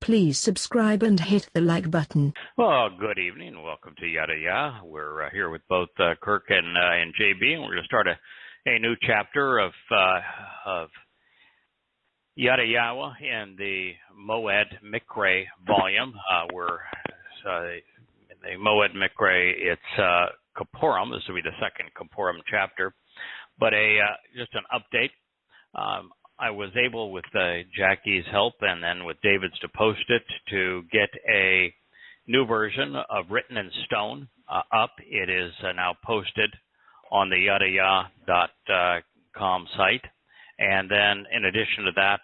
Please subscribe and hit the like button. Well, good evening. Welcome to Yada Yahweh. We're here with both Kirk and JB, and we're going to start a new chapter of Yada Yahweh in the Moed Mikre volume. We're in the Moed Mikre. It's Kippurim. This will be the second Kippurim chapter, but just an update. I was able, with Jackie's help and then with David's to post it, to get a new version of Written in Stone up. It is now posted on the yadayah.com site. And then in addition to that,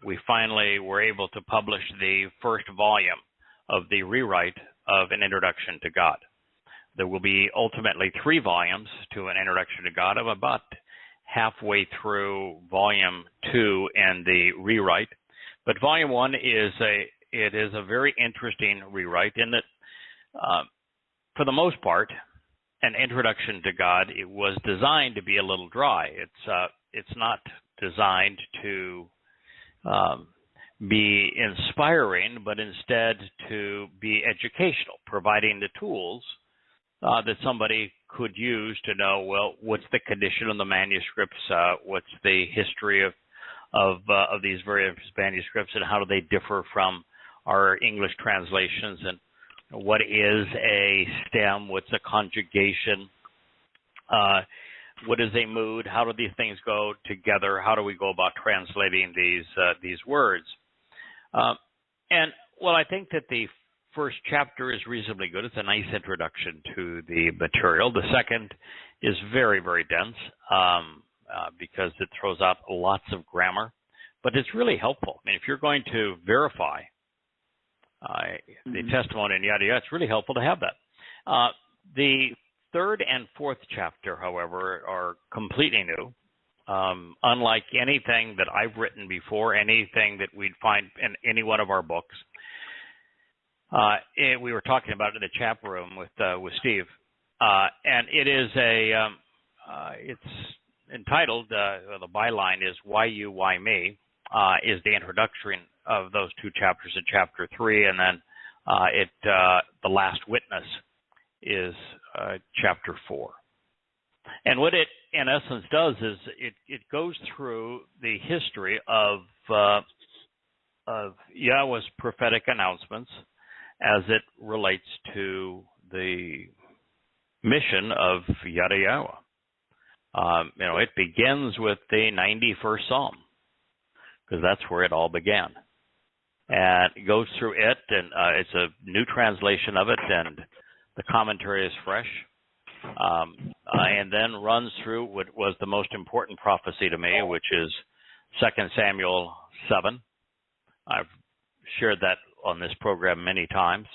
we finally were able to publish the first volume of the rewrite of An Introduction to God. There will be ultimately 3 volumes to An Introduction to God. I'm about halfway through volume 2 and the rewrite, but volume 1 is a very interesting rewrite in that, for the most part, An Introduction to God, it was designed to be a little dry. It's not designed to be inspiring, but instead to be educational, providing the tools that somebody could use to know, well, what's the condition of the manuscripts, what's the history of these various manuscripts, and how do they differ from our English translations, and what is a stem, what's a conjugation, what is a mood, how do these things go together, how do we go about translating these words. And well, I think that the first chapter is reasonably good. It's a nice introduction to the material. The second is very, very dense because it throws out lots of grammar, but it's really helpful. I mean, if you're going to verify the testimony in Yada Yahweh, it's really helpful to have that. The third and fourth chapter, however, are completely new. Unlike anything that I've written before, anything that we'd find in any one of our books. We were talking about it in the chat room with Steve, and it is it's entitled, the byline is "Why You, Why Me," is the introduction of those 2 chapters in chapter 3, and then the Last Witness is chapter 4. And what it, in essence, does is it goes through the history of Yahweh's prophetic announcements as it relates to the mission of Yada Yahweh. It begins with the 91st Psalm, because that's where it all began. And it goes through it, and it's a new translation of it, and the commentary is fresh. And then runs through what was the most important prophecy to me, which is 2 Samuel 7. I've shared that on this program many times.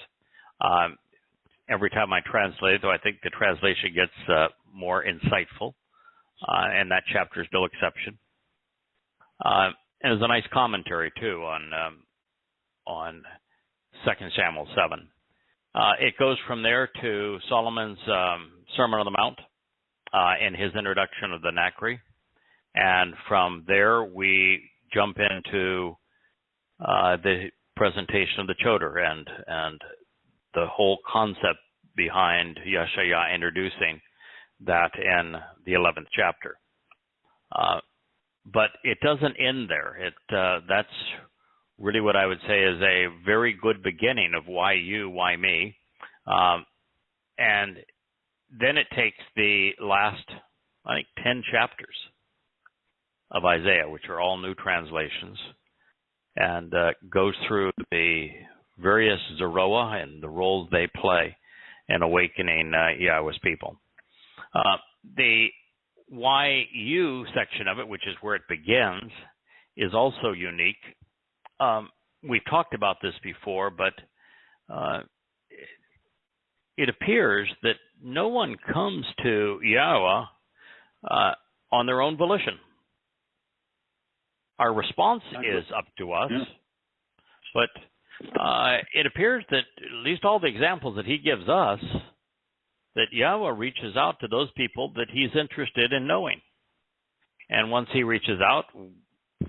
Every time I translate it, though, I think the translation gets more insightful, and that chapter is no exception. And there's a nice commentary, too, on 2 Samuel 7. It goes from there to Solomon's Sermon on the Mount and his introduction of the Nakri. And from there, we jump into the presentation of the Choder and the whole concept behind Yahshua introducing that in the 11th chapter. But it doesn't end there. That's really what I would say is a very good beginning of why you, why me. And then it takes the last, I think, 10 chapters of Isaiah, which are all new translations, and goes through the various Zeroah and the roles they play in awakening Yahweh's people. The why you section of it, which is where it begins, is also unique. We've talked about this before, but it appears that no one comes to Yahweh on their own volition. Our response is up to us, but it appears that at least all the examples that he gives us, that Yahweh reaches out to those people that he's interested in knowing. And once he reaches out,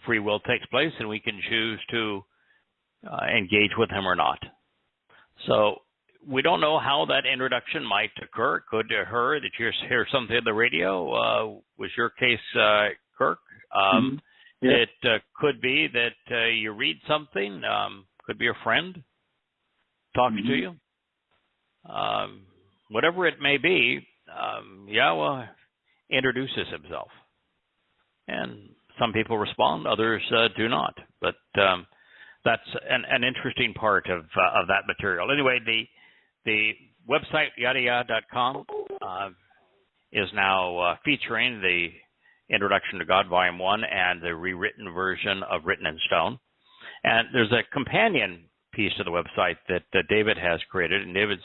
free will takes place, and we can choose to engage with him or not. So we don't know how that introduction might occur. It could occur that you hear something on the radio. Was your case, Kirk? Yeah. It could be that you read something. Could be a friend talking to you. Whatever it may be, Yahweh introduces himself. And some people respond, others do not. But that's an interesting part of that material. Anyway, the website, yadayah.com, is now featuring the Introduction to God, Volume 1, and the rewritten version of Written in Stone. And there's a companion piece to the website that David has created, and David's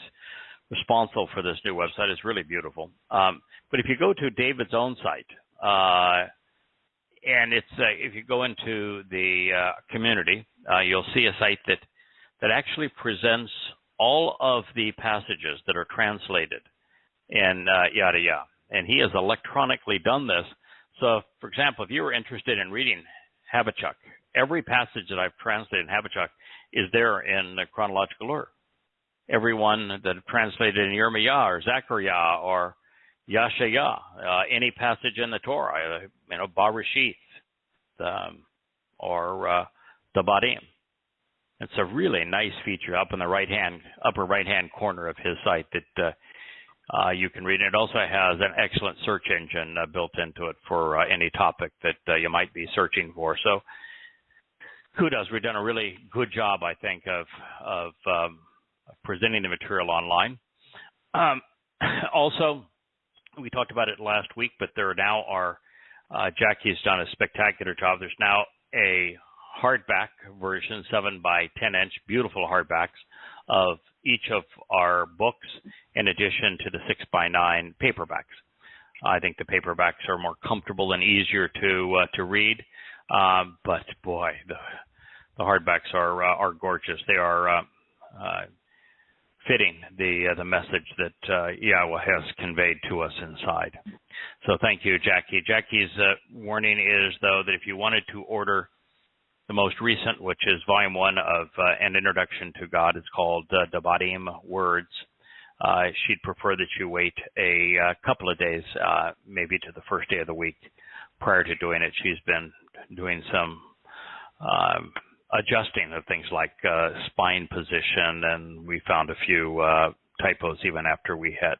responsible for this new website. It's really beautiful. But if you go to David's own site, and it's if you go into the community, you'll see a site that actually presents all of the passages that are translated in Yada Yah. And he has electronically done this. So, for example, if you were interested in reading Habakkuk, every passage that I've translated in Habakkuk is there in the chronological order. Every one that I've translated in Yirmiyah or Zechariah or Yashayah, any passage in the Torah, Barashith, or Dabadim. It's a really nice feature up in the upper right-hand corner of his site that you can read. And it also has an excellent search engine built into it for any topic that you might be searching for. So kudos. We've done a really good job, I think, of presenting the material online. Also, we talked about it last week, but there now are, Jackie's done a spectacular job. There's now a hardback version, 7 by 10 inch, beautiful hardbacks of each of our books, in addition to the 6 by 9 paperbacks. I think the paperbacks are more comfortable and easier to read, but boy, the hardbacks are gorgeous. They are fitting the message that Yahweh has conveyed to us inside. So thank you, Jackie. Jackie's warning is, though, that if you wanted to order the most recent, which is Volume 1 of An Introduction to God, it's called Dabadim Words, she'd prefer that you wait a couple of days, maybe to the first day of the week prior to doing it. She's been doing some adjusting of things like spine position, and we found a few typos even after we had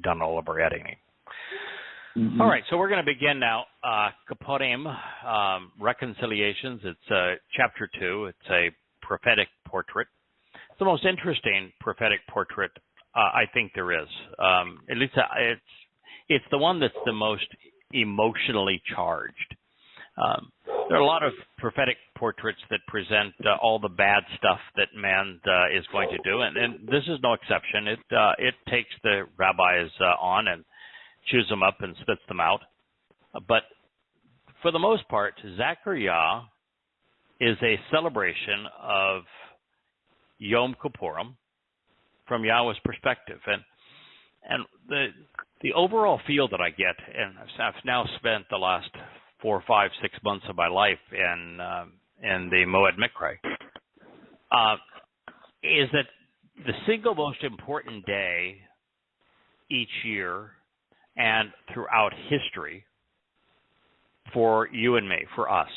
done all of our editing. All right, so we're going to begin now. Kapodim, Reconciliations. It's chapter 2. It's a prophetic portrait. It's the most interesting prophetic portrait I think there is. At least it's the one that's the most emotionally charged. There are a lot of prophetic portraits that present all the bad stuff that man is going to do, and this is no exception. It takes the rabbis on and chews them up and spits them out. But for the most part, Zechariah is a celebration of Yom Kippurim from Yahweh's perspective, and the overall feel that I get, and I've now spent the last 4, 5, 6 months of my life in the Moed Mikra, is that the single most important day each year and throughout history for you and me, for us,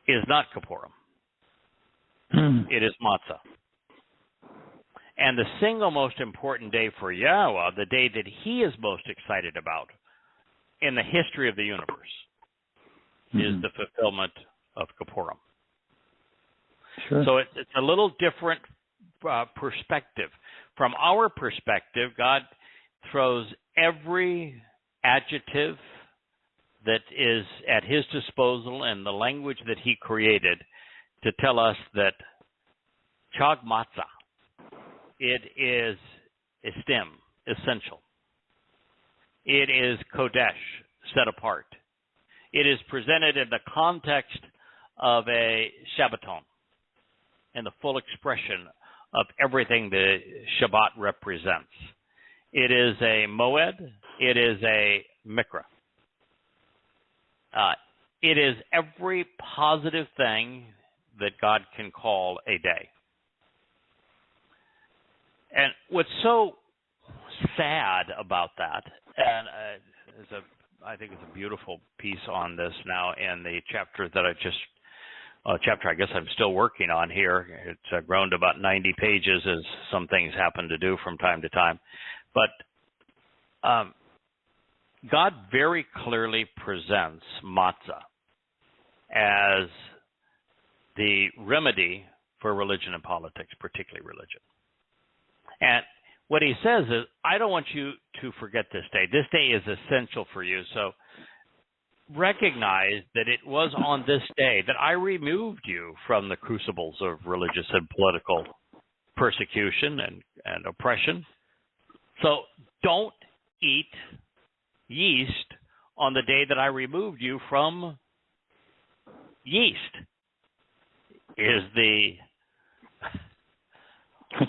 is not Kippurim. It is Matzah. And the single most important day for Yahweh, the day that he is most excited about in the history of the universe, is the fulfillment of Kippurim. Sure. So it's a little different perspective. From our perspective, God throws every adjective that is at his disposal and the language that he created to tell us that Chag Matzah, it is estim, essential. It is Kodesh, set apart. It is presented in the context of a Shabbaton, and the full expression of everything the Shabbat represents. It is a Moed. It is a Mikra. It is every positive thing that God can call a day. And what's so sad about that, and I think it's a beautiful piece on this now in the chapter that I guess I'm still working on here. It's grown to about 90 pages as some things happen to do from time to time. But God very clearly presents matzah as the remedy for religion and politics, particularly religion. And what he says is, I don't want you to forget this day. This day is essential for you. So recognize that it was on this day that I removed you from the crucibles of religious and political persecution and oppression. So don't eat yeast on the day that I removed you from yeast. Is the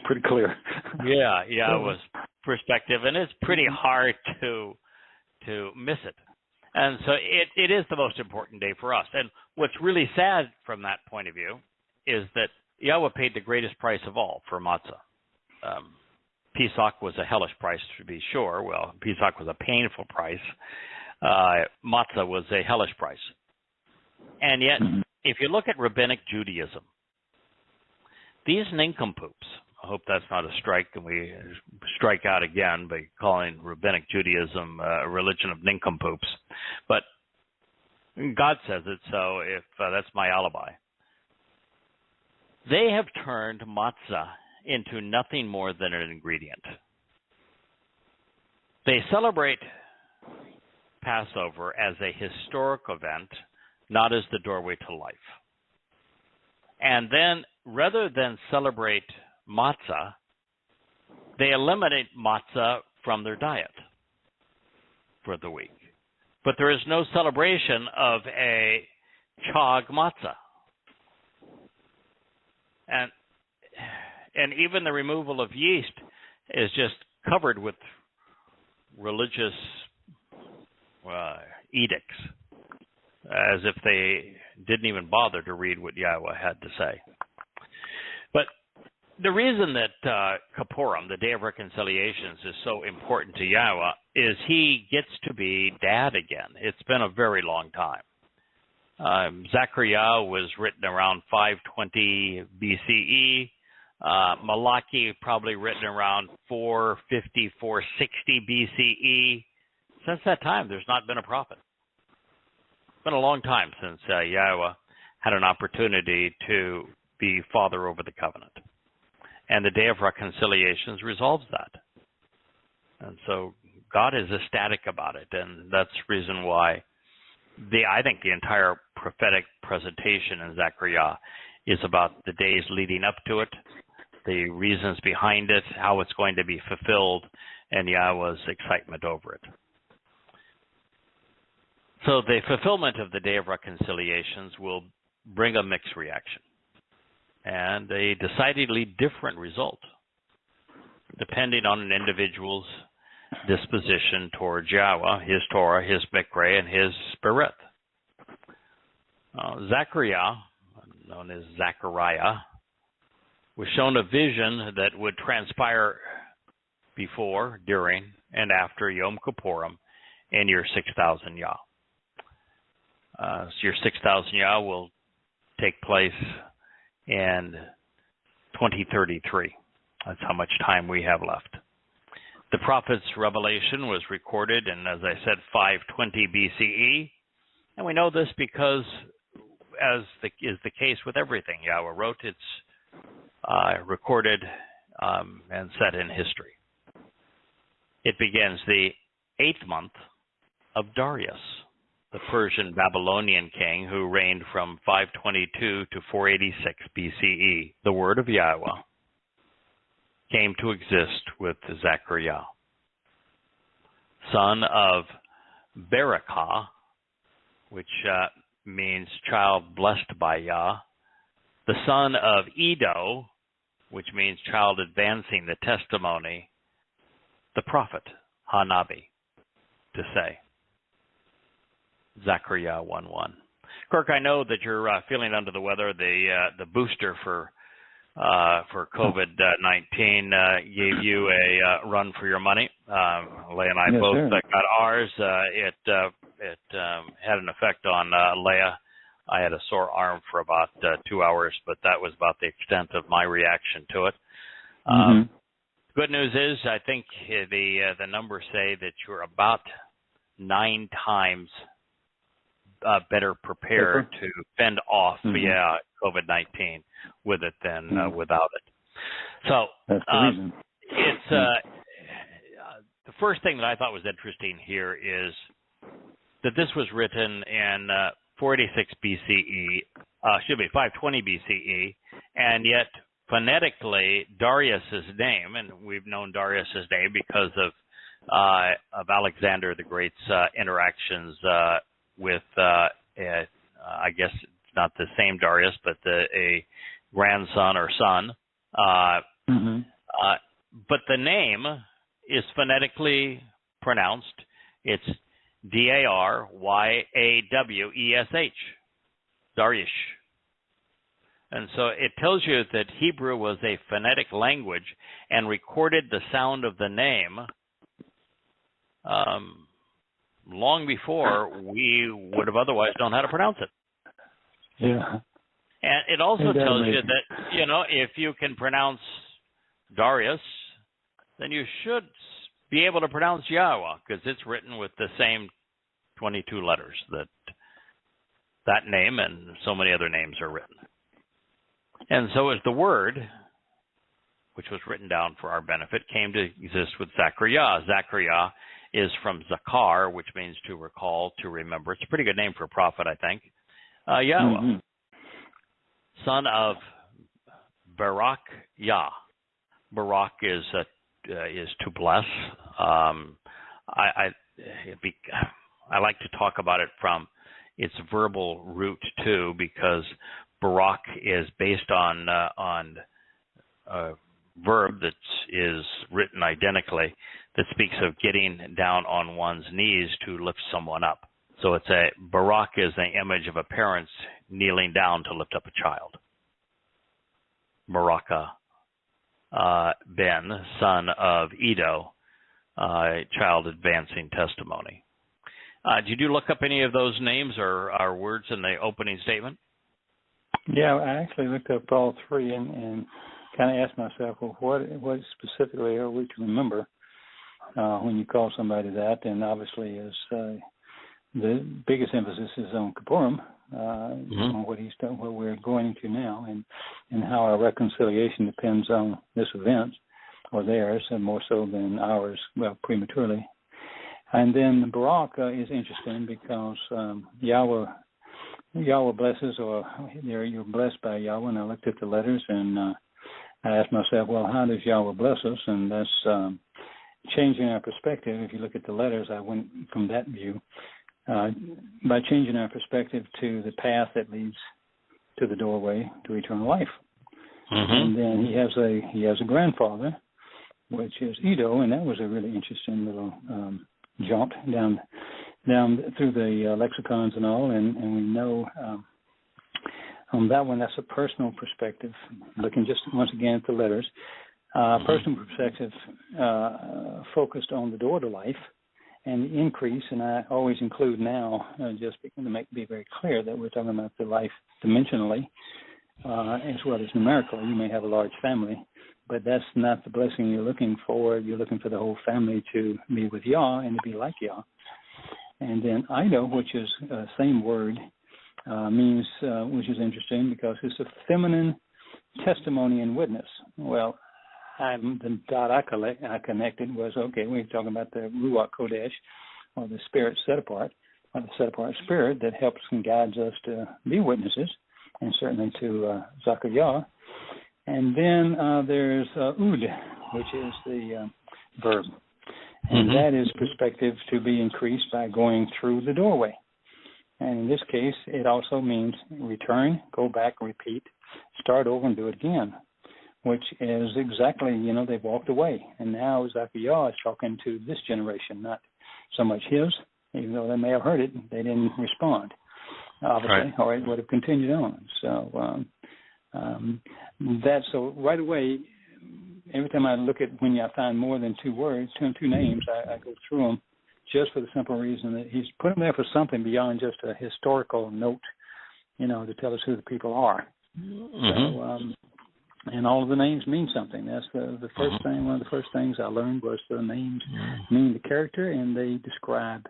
pretty clear. Yahowah's perspective, and it's pretty hard to miss it. And so it is the most important day for us. And what's really sad from that point of view is that Yahowah paid the greatest price of all for matzah. Pesach was a hellish price, to be sure. Well, Pesach was a painful price. Matzah was a hellish price. And yet, if you look at rabbinic Judaism, these nincompoops, I hope that's not a strike and we strike out again by calling rabbinic Judaism a religion of nincompoops. But God says it, so if that's my alibi. They have turned matzah into nothing more than an ingredient. They celebrate Passover as a historic event, not as the doorway to life. And then, rather than celebrate matzah, they eliminate matzah from their diet for the week. But there is no celebration of a chag matzah. And even the removal of yeast is just covered with religious edicts, as if they didn't even bother to read what Yahowah had to say. But the reason that Kippurim, the Day of Reconciliations, is so important to Yahowah is he gets to be dad again. It's been a very long time. Zechariah was written around 520 BCE. Malachi probably written around 450, 460 BCE. Since that time, there's not been a prophet. It's been a long time since Yahowah had an opportunity to be father over the covenant. And the Day of Reconciliations resolves that. And so God is ecstatic about it, and that's the reason why I think the entire prophetic presentation in Zechariah is about the days leading up to it, the reasons behind it, how it's going to be fulfilled, and Yahowah's excitement over it. So the fulfillment of the Day of Reconciliations will bring a mixed reaction and a decidedly different result, depending on an individual's disposition towards Yahowah, his Torah, his Mikra, and his Spirit. Zechariah, known as Zechariah, was shown a vision that would transpire before, during, and after Yom Kippurim in year 6,000 Yah. So your 6,000 Yah will take place in 2033. That's how much time we have left. The prophet's revelation was recorded in, as I said, 520 BCE. And we know this because, as is the case with everything Yahowah wrote, it's recorded and set in history. It begins the 8th month of Darius, the Persian Babylonian king who reigned from 522 to 486 BCE. The word of Yahowah came to exist with Zechariah, son of Berakah, which means child blessed by Yah, the son of Edo, which means child advancing the testimony, the prophet, Hanabi, to say. Zechariah 1:1. Kirk, I know that you're feeling under the weather. The booster for COVID-19 gave you a run for your money. Leah and I both got ours. It had an effect on Leah. I had a sore arm for about 2 hours, but that was about the extent of my reaction to it. Good news is, I think the numbers say that you're about 9 times better prepared to fend off COVID-19 with it than without it. So that's the reason. It's the first thing that I thought was interesting here is that this was written in 486 BCE, 520 BCE, and yet phonetically Darius's name, and we've known Darius's name because of Alexander the Great's interactions with, I guess it's not the same Darius, but a grandson or son. But the name is phonetically pronounced. It's Daryawesh, Darius. And so it tells you that Hebrew was a phonetic language and recorded the sound of the name long before we would have otherwise known how to pronounce it. Yeah. And it also tells you that, if you can pronounce Darius, then you should be able to pronounce Yahowah, because it's written with the same 22 letters that name and so many other names are written. And so as the word, which was written down for our benefit, came to exist with Zachariah. Zachariah is from Zakar, which means to recall, to remember. It's a pretty good name for a prophet, I think. Yahowah, son of Barak Yah. Barak is to bless. I like to talk about it from its verbal root too, because Barak is based on a verb that is written identically that speaks of getting down on one's knees to lift someone up. So Barak is the image of a parent kneeling down to lift up a child. Baraka Ben, son of Edo, child advancing testimony. Did you look up any of those names or words in the opening statement? Yeah, I actually looked up all three and kind of asked myself, well, what specifically are we to remember when you call somebody that? And obviously, the biggest emphasis is on Kippurim, on what he's done, what we're going into now, and how our reconciliation depends on this event or theirs, and more so than ours, prematurely. And then Barak is interesting because Yahweh blesses, or you're blessed by Yahweh, and I looked at the letters, and I asked myself, well, how does Yahweh bless us? And that's changing our perspective. If you look at the letters, I went from that view. By changing our perspective to the path that leads to the doorway to eternal life. And then he has a grandfather, which is Edo, and that was a really interesting little jaunt down through the lexicons and all, and we know on that one, that's a personal perspective, looking just once again at the letters. Personal perspective focused on the door to life and the increase, and I always include now, just to be very clear that we're talking about the life dimensionally as well as numerically. You may have a large family, but that's not the blessing you're looking for. You're looking for the whole family to be with Yah and to be like Yah. And then Ido, which is the same word, means, which is interesting because it's a feminine testimony and witness. Well, the dot I connected was, okay, we're talking about the Ruach Kodesh, or the spirit set apart, or the set apart spirit that helps and guides us to be witnesses, and certainly to Zachariah. And then there's Ud, which is the verb. And that is perspective to be increased by going through the doorway. And in this case, it also means return, go back, repeat, start over and do it again, which is exactly, they've walked away. And now Zachariah is talking to this generation, not so much his, even though they may have heard it, they didn't respond. obviously, or it would have continued on. So so right away, every time I look at when I find more than two words, two names, I go through them just for the simple reason that he's put them there for something beyond just a historical note, to tell us who the people are. Mm-hmm. So, and all of the names mean something. That's the first thing. One of the first things I learned was the names mean the character, and they describe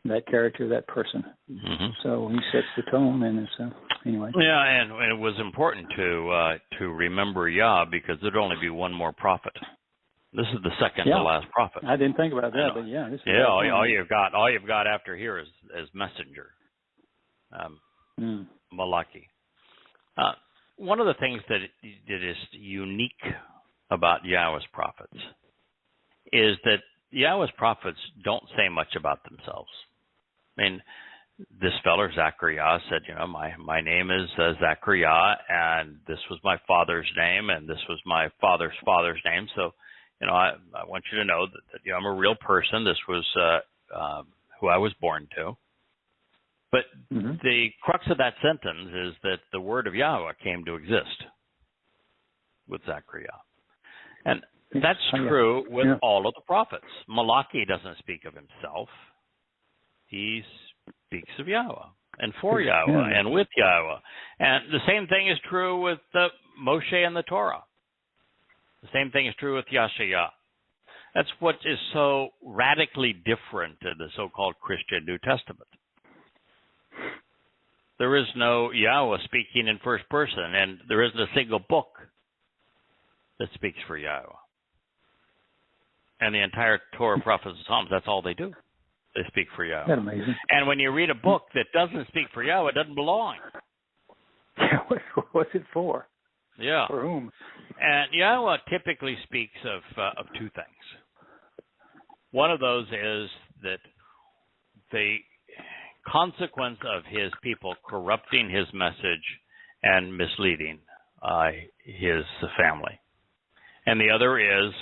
that character, that person. Mm-hmm. So he sets the tone, and it's anyway. Yeah, and it was important to remember Yah because there'd only be one more prophet. This is the second to last prophet. I didn't think about that, but this is all you've got after here is messenger, Malachi. One of the things that is unique about Yahweh's prophets is that Yahweh's prophets don't say much about themselves. I mean, this feller, Zachariah, said, my name is Zachariah, and this was my father's name, and this was my father's father's name. So, I want you to know that I'm a real person. This was who I was born to. But the crux of that sentence is that the word of Yahweh came to exist with Zechariah. And that's true with all of the prophets. Malachi doesn't speak of himself. He speaks of Yahweh and for Yahweh and with Yahweh. And the same thing is true with Moshe and the Torah. The same thing is true with Yashaya. That's what is so radically different in the so-called Christian New Testament. There is no Yahweh speaking in first person, and there isn't a single book that speaks for Yahweh. And the entire Torah, prophets, and Psalms, that's all they do. They speak for Yahweh. That's amazing. And when you read a book that doesn't speak for Yahweh, it doesn't belong. What's it for? Yeah. For whom? And Yahweh typically speaks of two things. One of those is that the consequence of his people corrupting his message and misleading his family. And the other is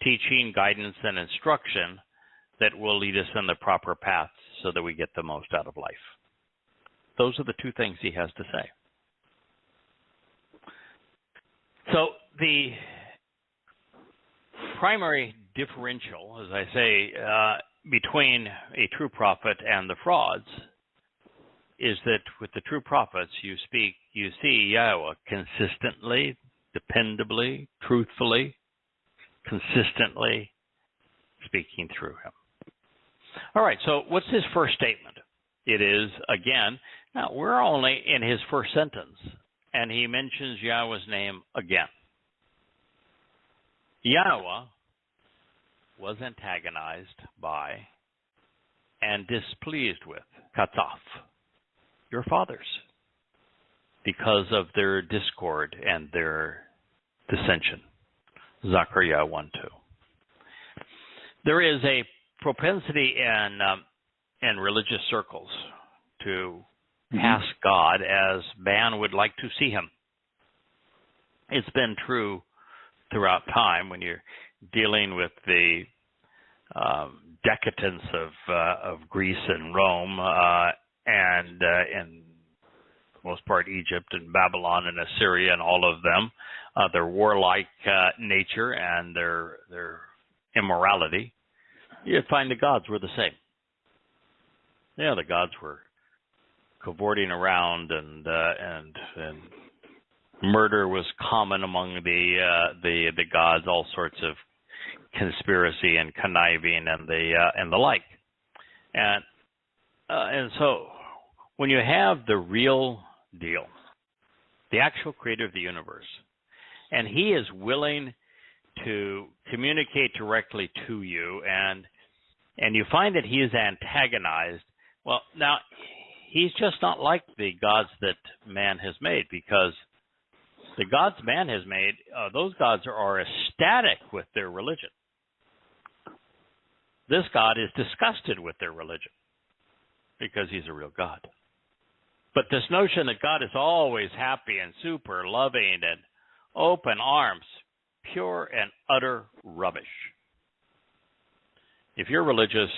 teaching, guidance, and instruction that will lead us in the proper path so that we get the most out of life. Those are the two things he has to say. So the primary differential, as I say, between a true prophet and the frauds is that with the true prophets you see Yahweh consistently, dependably, truthfully, consistently speaking through him. All right, so what's his first statement? It is, again, now we're only in his first sentence, and he mentions Yahweh's name again. Yahweh was antagonized by and displeased with, katzaf, your fathers, because of their discord and their dissension. Zechariah 1:2. There is a propensity in religious circles to cast God as man would like to see him. It's been true throughout time when you're dealing with the decadence of Greece and Rome and in the most part Egypt and Babylon and Assyria and all of them, their warlike nature and their immorality. You'd find the gods were the same. Yeah, the gods were cavorting around and murder was common among the gods, all sorts of conspiracy and conniving and the like. And so when you have the real deal, the actual creator of the universe, and he is willing to communicate directly to you, and you find that he is antagonized, well, now he's just not like the gods that man has made, because the gods man has made, those gods are ecstatic with their religion. This God is disgusted with their religion because he's a real God. But this notion that God is always happy and super loving and open arms, pure and utter rubbish. If you're religious,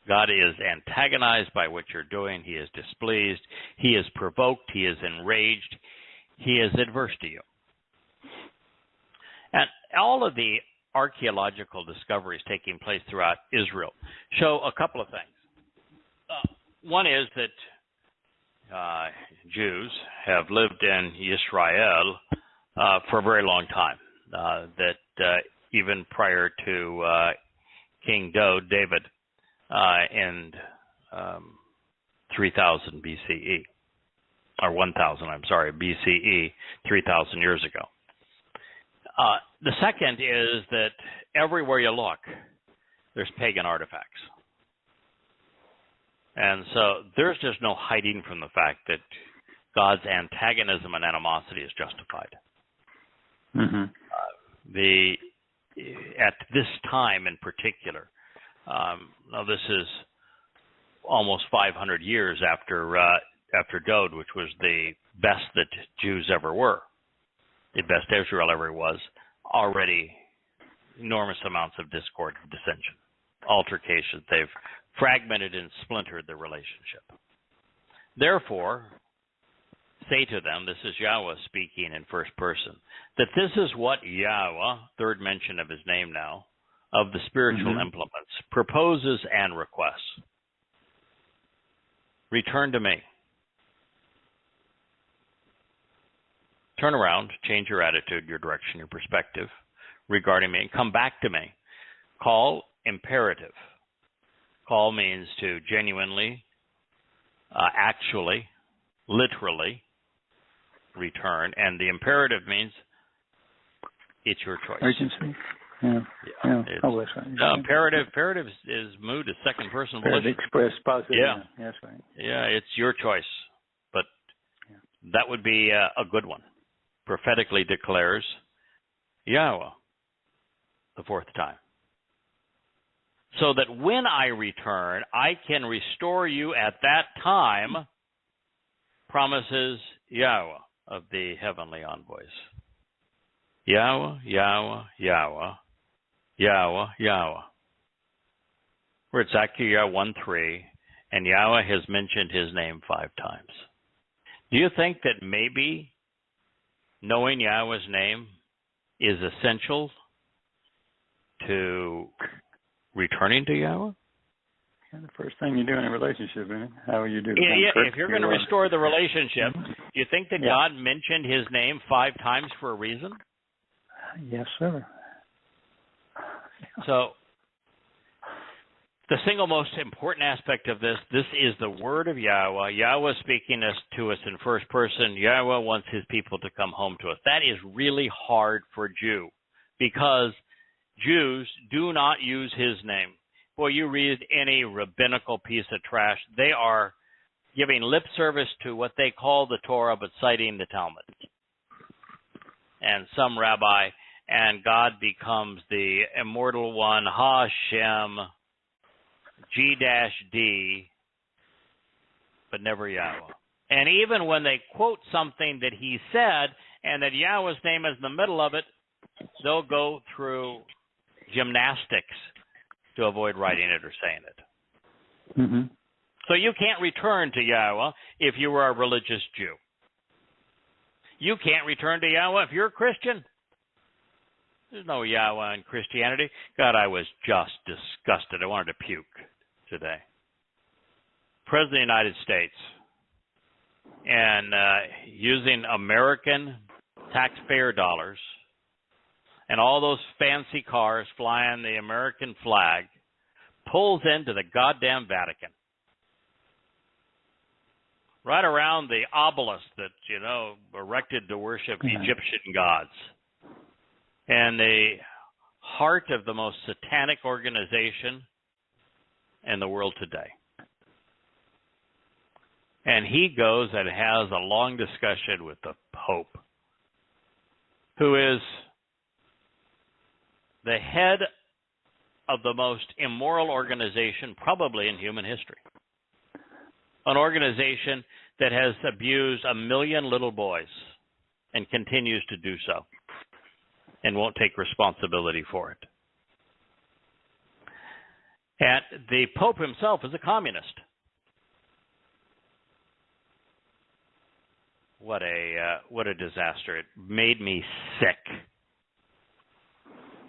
God is antagonized by what you're doing. He is displeased. He is provoked. He is enraged. He is adverse to you. And all of the archaeological discoveries taking place throughout Israel show a couple of things. One is that Jews have lived in Israel for a very long time, that even prior to King David in 3000 BCE, or 1000, I'm sorry, BCE, 3,000 years ago. The second is that everywhere you look, there's pagan artifacts. And so there's just no hiding from the fact that God's antagonism and animosity is justified. Mm-hmm. At this time in particular, now this is almost 500 years after Dode, which was the best that Jews ever were, the best Israel ever was, already enormous amounts of discord and dissension, altercations. They've fragmented and splintered the relationship. Therefore, say to them, this is Yahweh speaking in first person, that this is what Yahweh, third mention of his name now, of the spiritual implements, proposes and requests. Return to me. Turn around, change your attitude, your direction, your perspective regarding me, and come back to me. Call, imperative. Call means to genuinely, actually, literally return, and the imperative means it's your choice. Urgency. Yeah. Oh, that's right. No, imperative is mood, is second person volition. Express positive. Yeah. That's right. Yeah, it's your choice, but that would be a good one. Prophetically declares Yahweh the fourth time. So that when I return, I can restore you at that time, promises Yahweh of the heavenly envoys. Yahweh, Yahweh, Yahweh, Yahweh, Yahweh. We're at Zechariah 1:3, and Yahweh has mentioned his name 5 times. Do you think that maybe knowing Yahweh's name is essential to returning to Yahweh? Yeah, the first thing you do in a relationship, isn't it? How will you do? If you're going to restore the relationship, do you think that God mentioned his name 5 times for a reason? Yes, sir. So, the single most important aspect of this is the word of Yahweh. Yahweh speaking to us in first person. Yahweh wants his people to come home to us. That is really hard for a Jew, because Jews do not use his name. Boy, you read any rabbinical piece of trash, they are giving lip service to what they call the Torah, but citing the Talmud. And some rabbi, and God becomes the immortal one, Hashem, G-D, but never Yahweh. And even when they quote something that he said, and that Yahweh's name is in the middle of it, they'll go through gymnastics to avoid writing it or saying it. Mm-hmm. So you can't return to Yahweh if you were a religious Jew. You can't return to Yahweh if you're a Christian. There's no Yahweh in Christianity. God, I was just disgusted. I wanted to puke today. President of the United States, and using American taxpayer dollars and all those fancy cars flying the American flag, pulls into the goddamn Vatican. Right around the obelisk that, erected to worship Egyptian gods. And the heart of the most satanic organization in the world today. And he goes and has a long discussion with the Pope, who is the head of the most immoral organization probably in human history. An organization that has abused 1 million little boys and continues to do so and won't take responsibility for it. And the Pope himself is a communist. What a disaster. It made me sick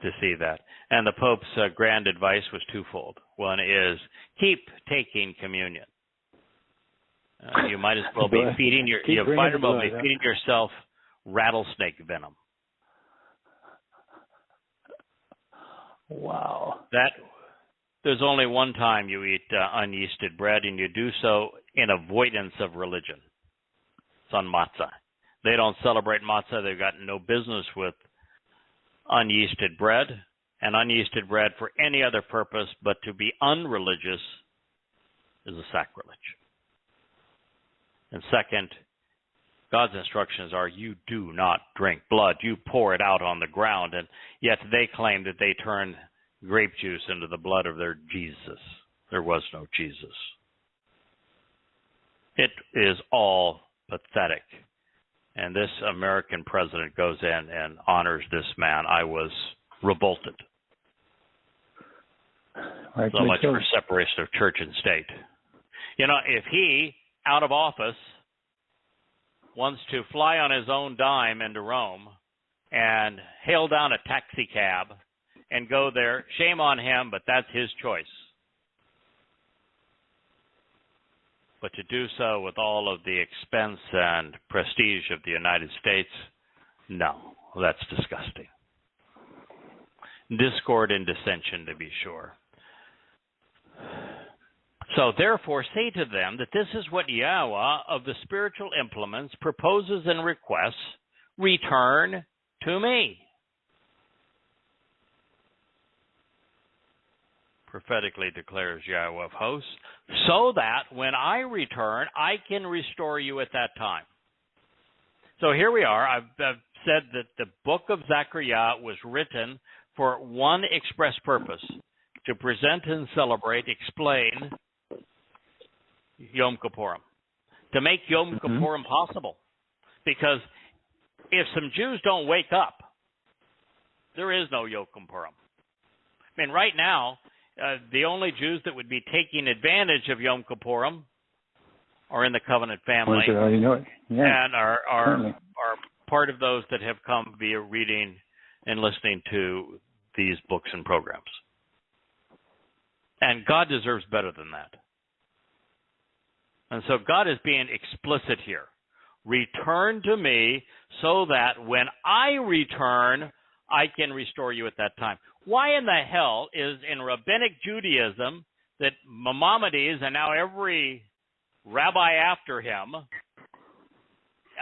to see that. And the Pope's grand advice was twofold. One is keep taking communion. You might as well be feeding feeding yourself rattlesnake venom. Wow. There's only one time you eat unyeasted bread, and you do so in avoidance of religion. It's on matzah. They don't celebrate matzah. They've got no business with unyeasted bread, and unyeasted bread for any other purpose but to be unreligious is a sacrilege. And second, God's instructions are you do not drink blood. You pour it out on the ground, and yet they claim that they turn grape juice into the blood of their Jesus. There was no Jesus. It is all pathetic. And this American president goes in and honors this man. I was revolted. So much for separation of church and state. You know, if he, out of office, wants to fly on his own dime into Rome and hail down a taxi cab and go there, shame on him, but that's his choice. But to do so with all of the expense and prestige of the United States, no, that's disgusting. Discord and dissension, to be sure. So therefore say to them that this is what Yahowah of the spiritual implements proposes and requests, return to me. Prophetically declares Yahweh of hosts, so that when I return, I can restore you at that time. So here we are. I've said that the book of Zechariah was written for one express purpose, to present and celebrate, explain Yom Kippurim, to make Yom Kippurim possible. Because if some Jews don't wake up, there is no Yom Kippurim. I mean, right now, the only Jews that would be taking advantage of Yom Kippurim are in the covenant family, and are part of those that have come via reading and listening to these books and programs. And God deserves better than that. And so God is being explicit here. Return to me so that when I return, I can restore you at that time. Why in the hell is in Rabbinic Judaism that Maimonides and now every rabbi after him,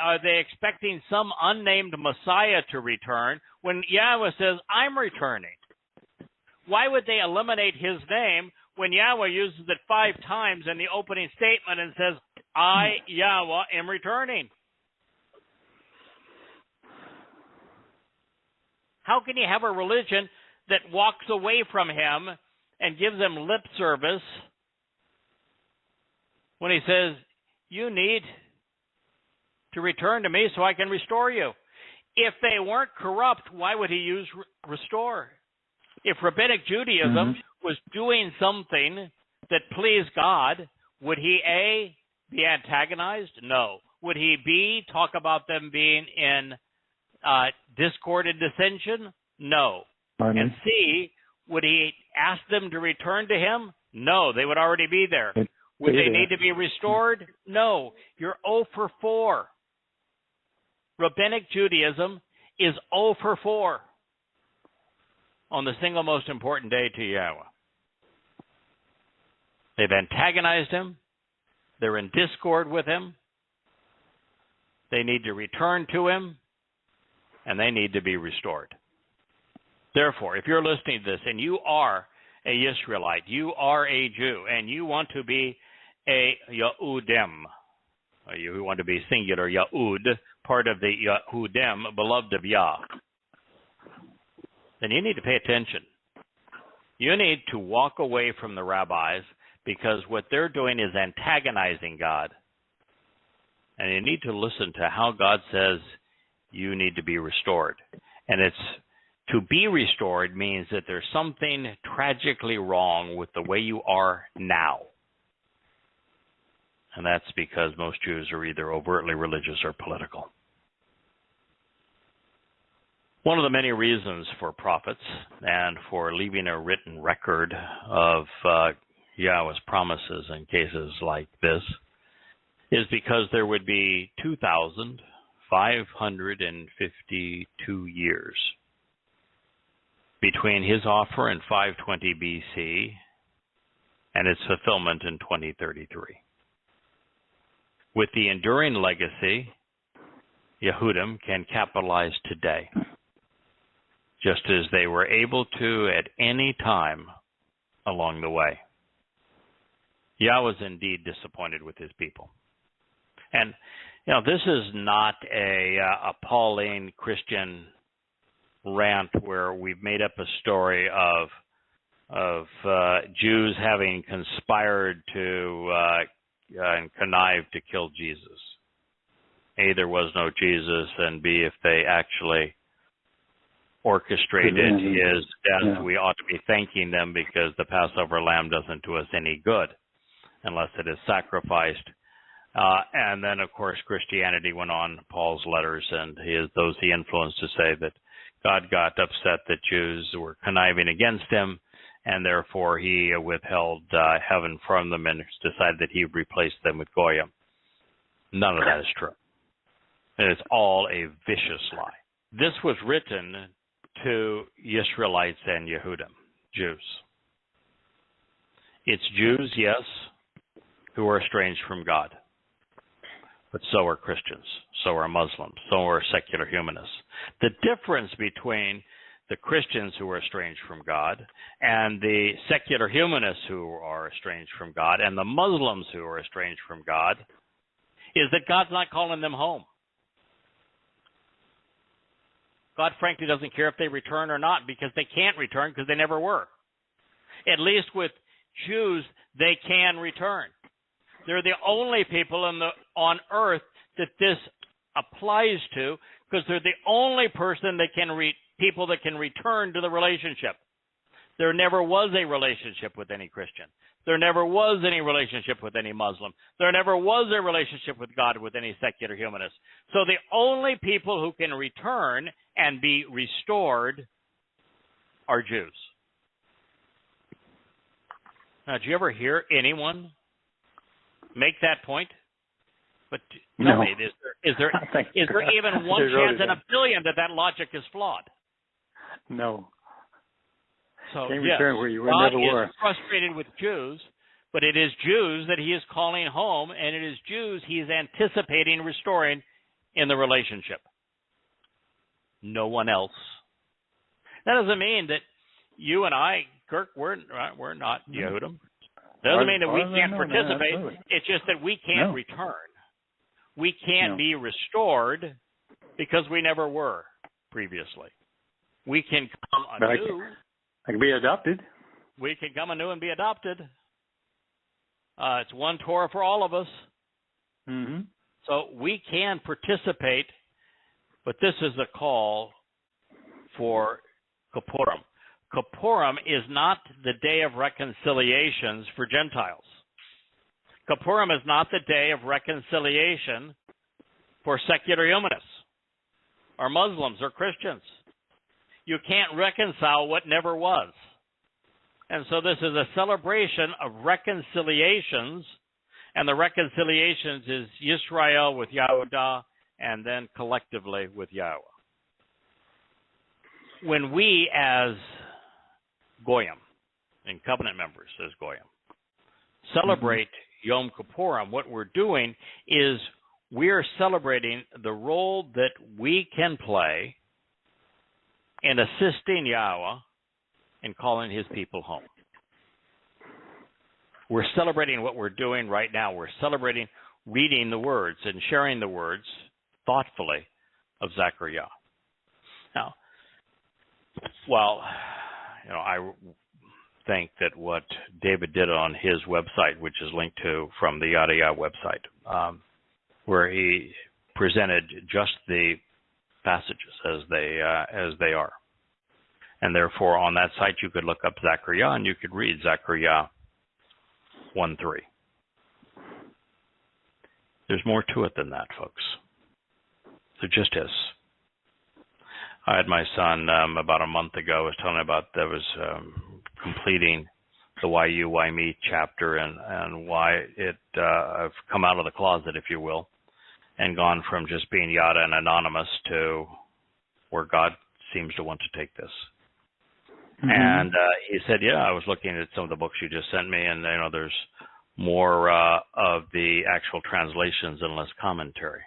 are they expecting some unnamed Messiah to return when Yahweh says, I'm returning? Why would they eliminate his name when Yahweh uses it 5 times in the opening statement and says, I, Yahweh, am returning? How can you have a religion that walks away from him and gives him lip service when he says, you need to return to me so I can restore you? If they weren't corrupt, why would he use restore? If Rabbinic Judaism was doing something that pleased God, would he A, be antagonized? No. Would he B, talk about them being in discord and dissension? No. And C, would he ask them to return to him? No, they would already be there. Would they need to be restored? No. You're 0 for 4. Rabbinic Judaism is 0 for 4 on the single most important day to Yahweh. They've antagonized him. They're in discord with him. They need to return to him, and they need to be restored. Therefore, if you're listening to this and you are a Israelite, you are a Jew, and you want to be a Yahudim, you want to be singular, Yahud, part of the Yahudim, beloved of Yah, then you need to pay attention. You need to walk away from the rabbis because what they're doing is antagonizing God. And you need to listen to how God says you need to be restored. And it's To be restored means that there's something tragically wrong with the way you are now. And that's because most Jews are either overtly religious or political. One of the many reasons for prophets and for leaving a written record of Yahweh's promises in cases like this is because there would be 2,552 years between his offer in 520 BC and its fulfillment in 2033. With the enduring legacy, Yehudim can capitalize today, just as they were able to at any time along the way. Yahweh is indeed disappointed with his people. And, this is not a Pauline Christian rant where we've made up a story of Jews having conspired to and connived to kill Jesus. A, there was no Jesus, and B, if they actually orchestrated his death, we ought to be thanking them because the Passover lamb doesn't do us any good unless it is sacrificed. And then, of course, Christianity went on Paul's letters and those he influenced to say that God got upset that Jews were conniving against him, and therefore he withheld heaven from them and decided that he would replace them with Goyim. None of that is true. It is all a vicious lie. This was written to Israelites and Yehudim, Jews. It's Jews, yes, who are estranged from God. But so are Christians, so are Muslims, so are secular humanists. The difference between the Christians who are estranged from God and the secular humanists who are estranged from God and the Muslims who are estranged from God is that God's not calling them home. God, frankly, doesn't care if they return or not because they can't return because they never were. At least with Jews, they can return. They're the only people on earth that this applies to because they're the only person that people that can return to the relationship. There never was a relationship with any Christian. There never was any relationship with any Muslim. There never was a relationship with God with any secular humanist. So the only people who can return and be restored are Jews. Now, did you ever hear anyone make that point? But tell me, is there even one chance in a billion that logic is flawed? No. So, Can't yes, return where you God never were. is frustrated with Jews, but it is Jews that he is calling home, and it is Jews he is anticipating restoring in the relationship. No one else. That doesn't mean that you and I, Kirk, we're not Yehudim. Doesn't mean that we can't participate. It's just that we can't return. We can't be restored because we never were previously. We can come anew. I can be adopted. We can come anew and be adopted. It's one Torah for all of us. Mm-hmm. So we can participate, but this is a call for Kippurim. Kippurim is not the day of reconciliations for Gentiles. Kippurim is not the day of reconciliation for secular humanists or Muslims or Christians. You can't reconcile what never was. And so this is a celebration of reconciliations, and the reconciliations is Yisrael with Yahweh and then collectively with Yahweh. When we as Goyim, and covenant members as Goyim, celebrate Yom Kippurim, what we're doing is we're celebrating the role that we can play in assisting Yahweh in calling his people home. We're celebrating what we're doing right now. We're celebrating reading the words and sharing the words thoughtfully of Zechariah. Now, well, I think that what David did on his website, which is linked to from the Yada Yahweh website, where he presented just the passages as they are. And therefore, on that site, you could look up Zechariah and you could read Zechariah 1:3. There's more to it than that, folks. There just is. I had my son about a month ago was telling me about that was completing the Why You, Why Me chapter and why it I've come out of the closet, if you will, and gone from just being Yada and anonymous to where God seems to want to take this. Mm-hmm. And he said, yeah, I was looking at some of the books you just sent me, and there's more of the actual translations and less commentary.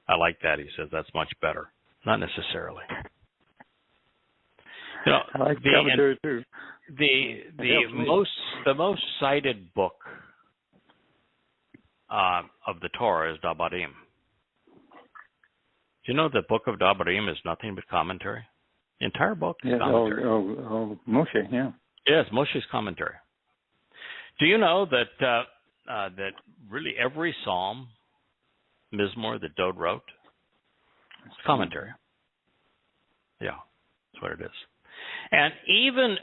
I like that. He says that's much better. Not necessarily. I like the commentary too. The most cited book of the Torah is Dabarim. Do you know the book of Dabarim is nothing but commentary? The entire book is commentary. Moshe, yeah. Yes, Moshe's commentary. Do you know that that really every psalm, Mizmor, that Dode wrote, it's commentary. Yeah, that's what it is. And even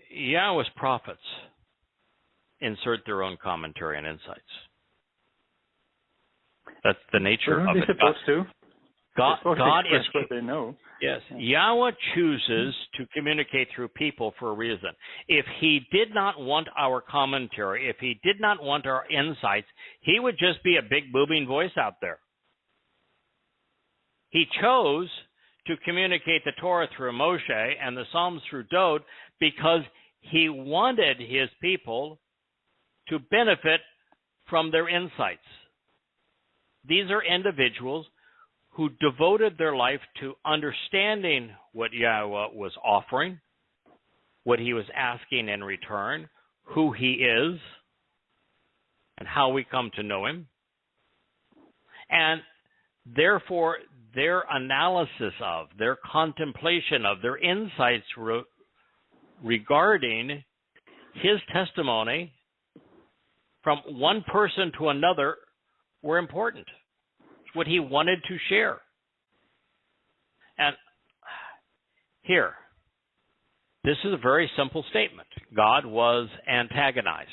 Yahweh's prophets insert their own commentary and insights. That's the nature of it. They're supposed to. God is what they know. Yes, Yahweh chooses to communicate through people for a reason. If he did not want our commentary, if he did not want our insights, he would just be a big booming voice out there. He chose to communicate the Torah through Moshe and the Psalms through Dode because he wanted his people to benefit from their insights. These are individuals who devoted their life to understanding what Yahweh was offering, what he was asking in return, who he is, and how we come to know him. And therefore, their analysis of, their contemplation of, their insights regarding his testimony from one person to another were important. What he wanted to share. And here, this is a very simple statement. God was antagonized.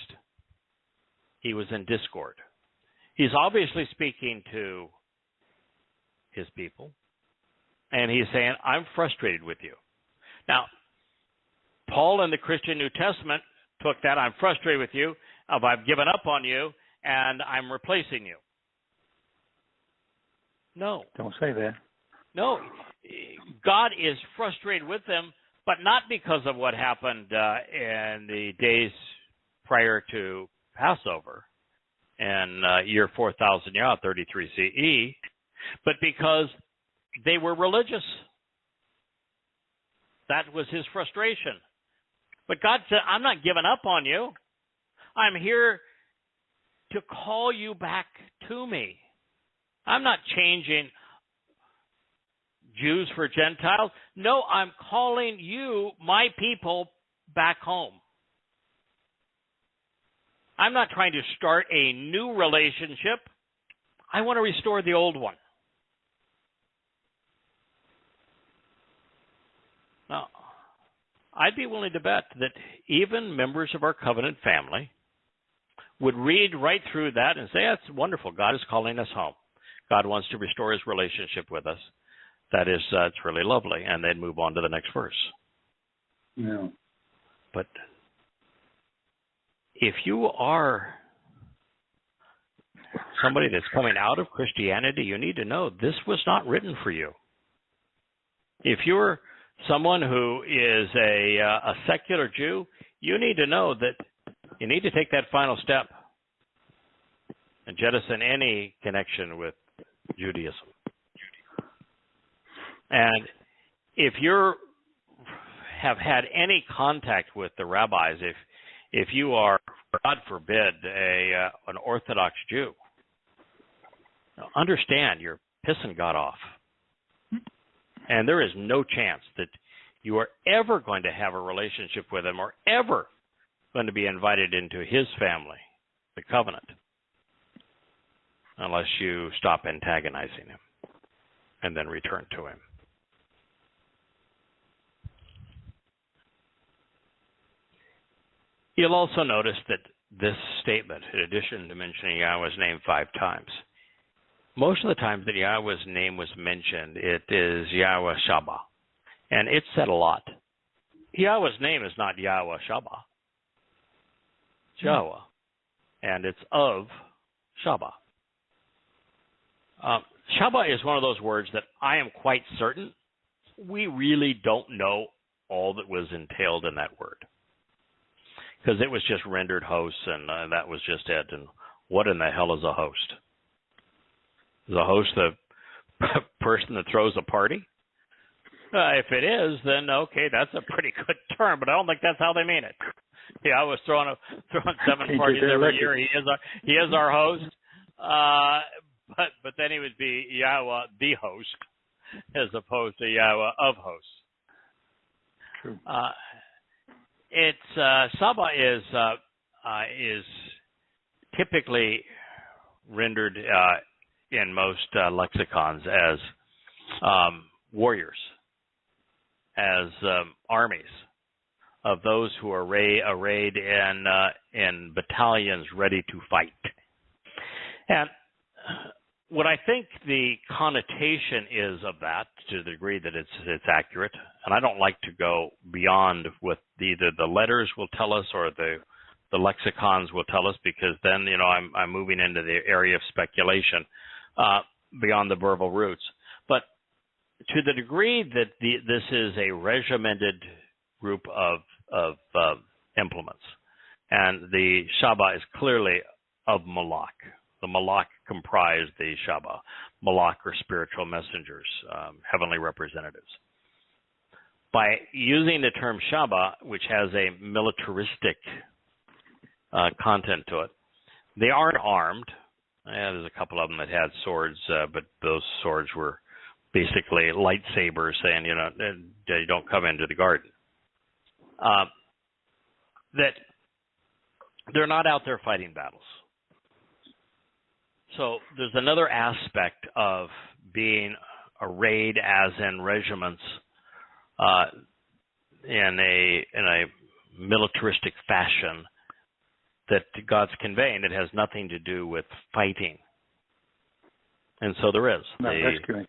He was in discord. He's obviously speaking to his people, and he's saying, I'm frustrated with you. Now, Paul in the Christian New Testament took that, I'm frustrated with you, I've given up on you, and I'm replacing you. No. Don't say that. No. God is frustrated with them, but not because of what happened in the days prior to Passover in year 4000 Yah, 33 CE, but because they were religious. That was his frustration. But God said, I'm not giving up on you. I'm here to call you back to me. I'm not changing Jews for Gentiles. No, I'm calling you, my people, back home. I'm not trying to start a new relationship. I want to restore the old one. Now, I'd be willing to bet that even members of our covenant family would read right through that and say, that's wonderful. God is calling us home. God wants to restore his relationship with us. That is, it's really lovely. And they'd move on to the next verse. Yeah. But if you are somebody that's coming out of Christianity, you need to know this was not written for you. If you're someone who is a secular Jew, you need to know that you need to take that final step and jettison any connection with Judaism. And if you have had any contact with the rabbis, if you are, God forbid, an Orthodox Jew, understand you're pissing God off. And there is no chance that you are ever going to have a relationship with him or ever going to be invited into his family, the covenant, unless you stop antagonizing him and then return to him. You'll also notice that this statement, in addition to mentioning Yahweh's name 5 times, most of the times that Yahweh's name was mentioned, it is Yahweh Shabbat. And it's said a lot. Yahweh's name is not Yahweh Shabbat. It's Yahweh. And it's of Shabbat. Shabbat is one of those words that I am quite certain we really don't know all that was entailed in that word. Because it was just rendered hosts, and that was just it. And what in the hell is a host? Is a host the person that throws a party? If it is, then okay, that's a pretty good term, but I don't think that's how they mean it. Yeah, I was throwing 7 parties every year. He is our host, but then he would be Yahweh the host, as opposed to Yahweh of hosts. True. Sabbath is typically rendered in most lexicons as warriors, as armies of those who are arrayed in battalions ready to fight. And what I think the connotation is of that, to the degree that it's accurate, and I don't like to go beyond what either the letters will tell us or the lexicons will tell us, because then I'm moving into the area of speculation beyond the verbal roots. But to the degree that this is a regimented group of implements, and the Shabbat is clearly of Malak. The Malak comprise the Shabbat. Malak are spiritual messengers, heavenly representatives. By using the term Shabbat, which has a militaristic content to it, they aren't armed. There's a couple of them that had swords, but those swords were basically lightsabers saying, you don't come into the garden. That they're not out there fighting battles. So there's another aspect of being arrayed as in regiments in a militaristic fashion that God's conveying that has nothing to do with fighting. And so there is. No, that's correct.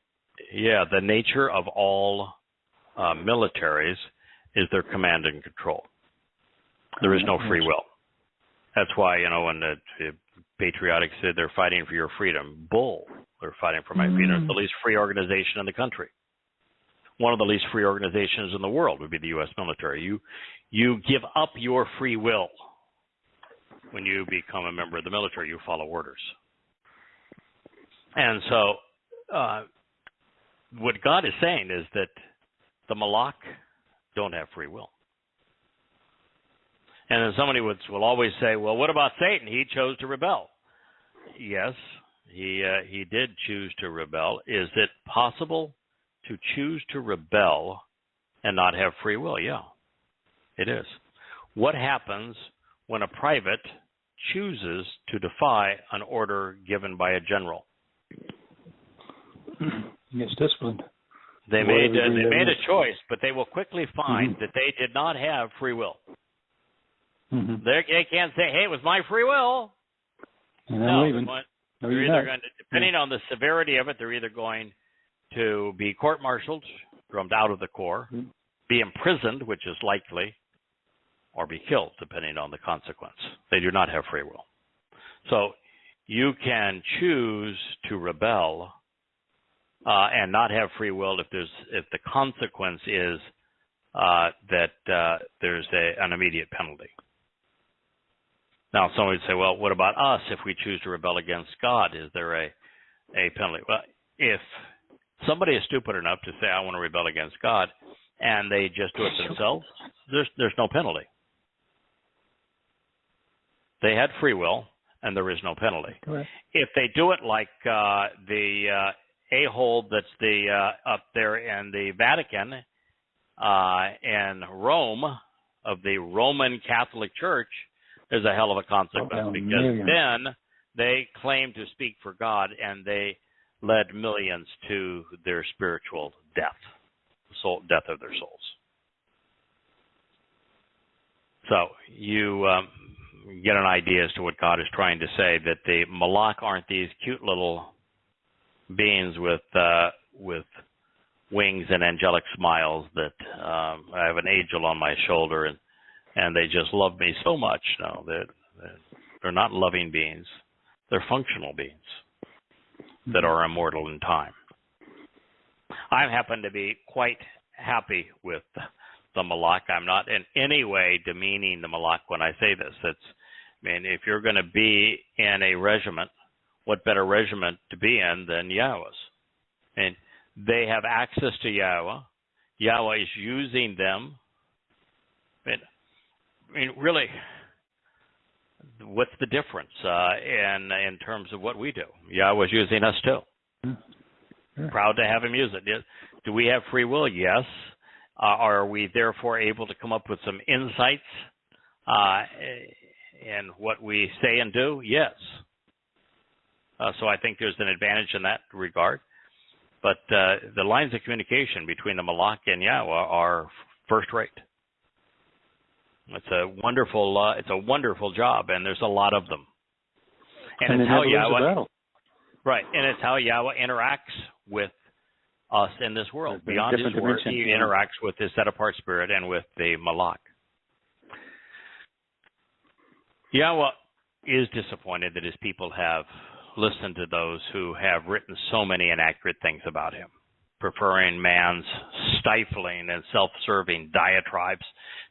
Yeah, the nature of all militaries is their command and control. There is no free will. That's why, when the patriotic said they're fighting for your freedom. Bull. They're fighting for my freedom. It's the least free organization in the country. One of the least free organizations in the world would be the U.S. military. You give up your free will when you become a member of the military. You follow orders. And so what God is saying is that the Malak don't have free will. And then somebody will always say, well, what about Satan? He chose to rebel. Yes, he did choose to rebel. Is it possible to choose to rebel and not have free will? Yeah, it is. What happens when a private chooses to defy an order given by a general? He gets disciplined. They made a choice, but they will quickly find that they did not have free will. They can't say, hey, it was my free will. And I'm leaving. They're either going to, depending on the severity of it, they're either going to be court-martialed, drummed out of the Corps, be imprisoned, which is likely, or be killed, depending on the consequence. They do not have free will. So you can choose to rebel and not have free will if the consequence is that there's an immediate penalty. Now, somebody would say, well, what about us if we choose to rebel against God? Is there a penalty? Well, if somebody is stupid enough to say, I want to rebel against God, and they just do it themselves, there's no penalty. They had free will, and there is no penalty. Correct. If they do it like the a-hole that's up there in the Vatican in Rome of the Roman Catholic Church, there's a hell of a consequence, because then they claim to speak for God and they led millions to their spiritual death of their souls. So you get an idea as to what God is trying to say, that the Malach aren't these cute little beings with wings and angelic smiles that I have an angel on my shoulder and they just love me so much. No, they're not loving beings. They're functional beings that are immortal in time. I happen to be quite happy with the Malach. I'm not in any way demeaning the Malach when I say this. If you're going to be in a regiment, what better regiment to be in than Yahweh's? And they have access to Yahweh. Yahweh is using them. Really, what's the difference in terms of what we do? Yahweh is using us too. Yeah. Proud to have him use it. Do we have free will? Yes. Are we therefore able to come up with some insights in what we say and do? Yes. So I think there's an advantage in that regard. But the lines of communication between the Malach and Yahweh are first rate. It's a wonderful job, and there's a lot of them. And it's how Yahweh, right? And it's how Yahweh interacts with us in this world. Beyond his word, he interacts with his set-apart spirit and with the Malach. Yahweh is disappointed that his people have listened to those who have written so many inaccurate things about him, preferring man's stifling and self-serving diatribes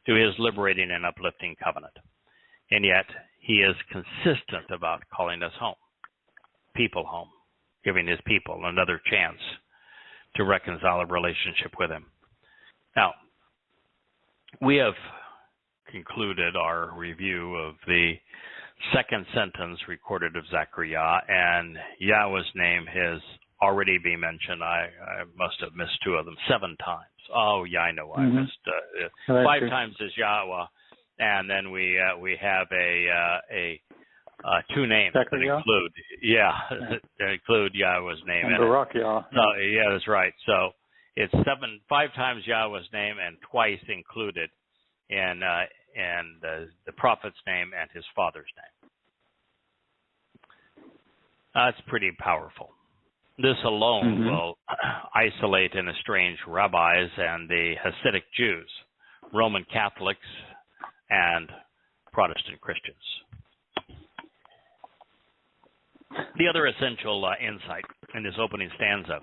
to his liberating and uplifting covenant. And yet, he is consistent about calling us home, people home, giving his people another chance to reconcile a relationship with him. Now, we have concluded our review of the second sentence recorded of Zechariah, and Yahweh's name has already been mentioned. I must have missed two of them, 7 times. Oh, yeah, I know. I missed 5 times is Yahweh, and then we have a 2 names that include, that include Yahweh's name. And Barak Yah. No, yeah, that's right. So it's 5 times Yahweh's name and twice included in the prophet's name and his father's name. That's pretty powerful. This alone will isolate and estrange rabbis and the Hasidic Jews, Roman Catholics, and Protestant Christians. The other essential insight in this opening stanza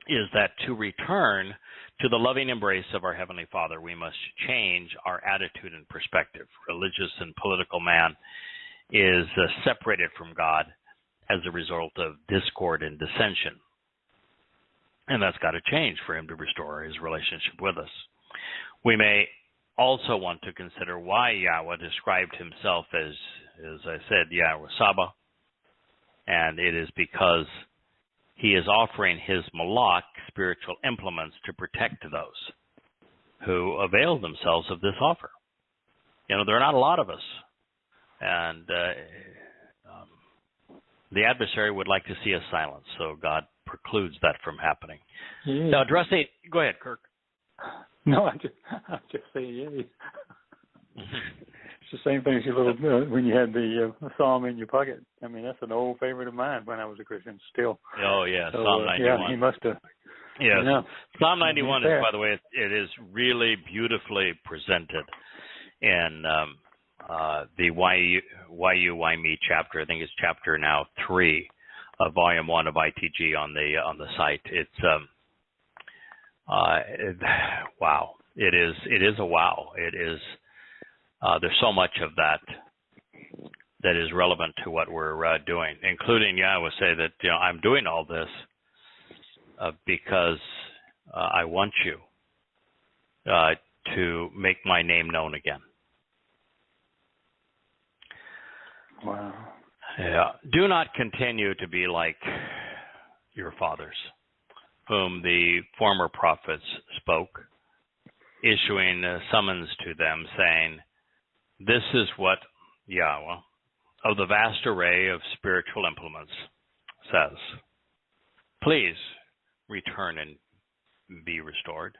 is that to return to the loving embrace of our Heavenly Father, we must change our attitude and perspective. Religious and political man is separated from God as a result of discord and dissension. And that's got to change for him to restore his relationship with us. We may also want to consider why Yahweh described himself as I said, Yahweh Sabbath. And it is because he is offering his Malach spiritual implements to protect those who avail themselves of this offer. There are not a lot of us. And the adversary would like to see us silent, so God precludes that from happening. Yeah. Now, addressing, go ahead, Kirk. No, I just say yay. It's the same thing as your little when you had the psalm in your pocket. I mean, that's an old favorite of mine when I was a Christian. Still. Oh yeah, so, Psalm 91. Yeah, he must have. Yes, Psalm 91 is, by the way, it is really beautifully presented in the Why Me chapter. I think it's chapter now 3 of Volume 1 of ITG on the site. It's wow. It is a wow. It is. There's so much of that is relevant to what we're doing, including I would say that I'm doing all this because I want you to make my name known again. Wow. Yeah. Do not continue to be like your fathers, whom the former prophets spoke, issuing a summons to them, saying, "This is what Yahweh, of the vast array of spiritual implements, says. Please return and be restored."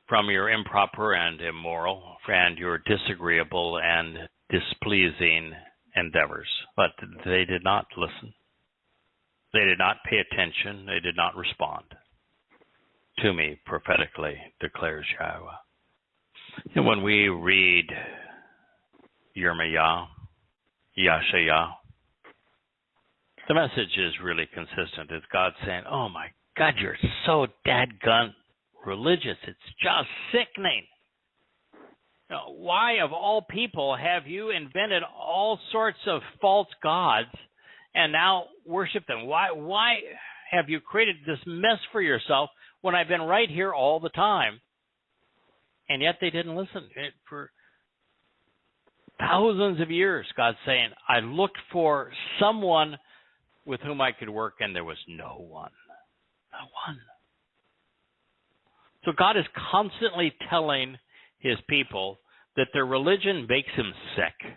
from your improper and immoral and your disagreeable and displeasing endeavors. But they did not listen. They did not pay attention. They did not respond to me prophetically, declares Yahowah. And when we read Yirmiyah, Yashayah, the message is really consistent. It's God saying, oh my God, you're so dadgun religious. It's just sickening. Now, why of all people have you invented all sorts of false gods and now worship them? Why have you created this mess for yourself when I've been right here all the time? And yet they didn't listen. For thousands of years, God's saying, I looked for someone with whom I could work, and there was no one. No one. So God is constantly telling his people that their religion makes him sick.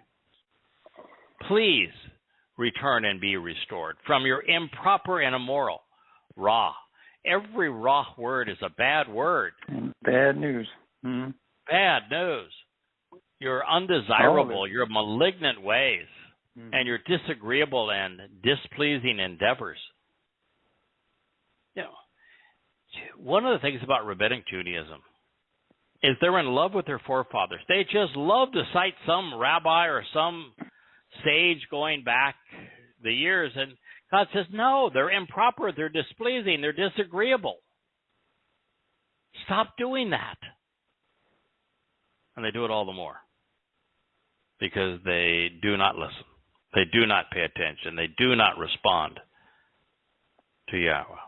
Please return and be restored from your improper and immoral. Ra. Every Ra word is a bad word. Bad news. Mm-hmm. Bad news. Your undesirable, your malignant ways, and your disagreeable and displeasing endeavors. You know, one of the things about Rabbinic Judaism is they're in love with their forefathers. They just love to cite some rabbi or some sage going back the years, and God says, no, they're improper, they're displeasing, they're disagreeable. Stop doing that. And they do it all the more because they do not listen. They do not pay attention. They do not respond to Yahowah.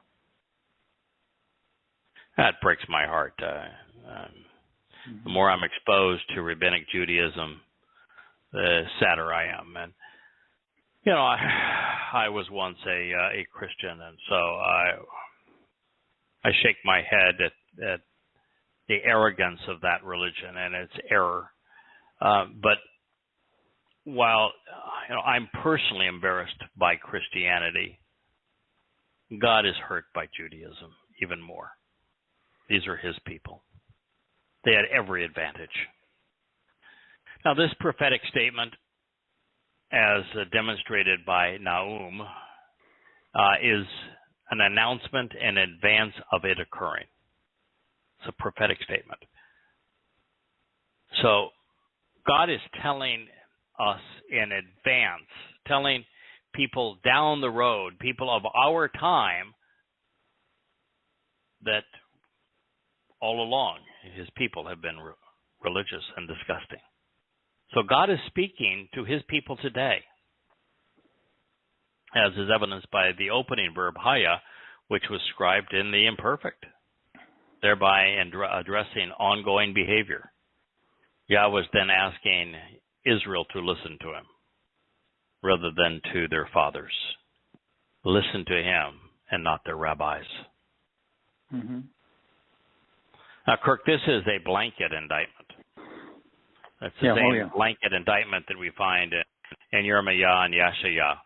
That breaks my heart. The more I'm exposed to Rabbinic Judaism, the sadder I am. And, you know, I was once a Christian, and so I shake my head at the arrogance of that religion and its error. But while I'm personally embarrassed by Christianity, God is hurt by Judaism even more. These are his people. They had every advantage. Now, this prophetic statement, as demonstrated by Nahum, is an announcement in advance of it occurring. It's a prophetic statement. So God is telling us in advance, telling people down the road, people of our time, that all along his people have been religious and disgusting. So God is speaking to his people today, as is evidenced by the opening verb, haya, which was scribed in the imperfect, thereby addressing ongoing behavior. Yahweh was then asking Israel to listen to him rather than to their fathers. Listen to him and not their rabbis. Mm-hmm. Now, Kirk, this is a blanket indictment. That's the same blanket indictment that we find in Yirmiyah and Yashayah.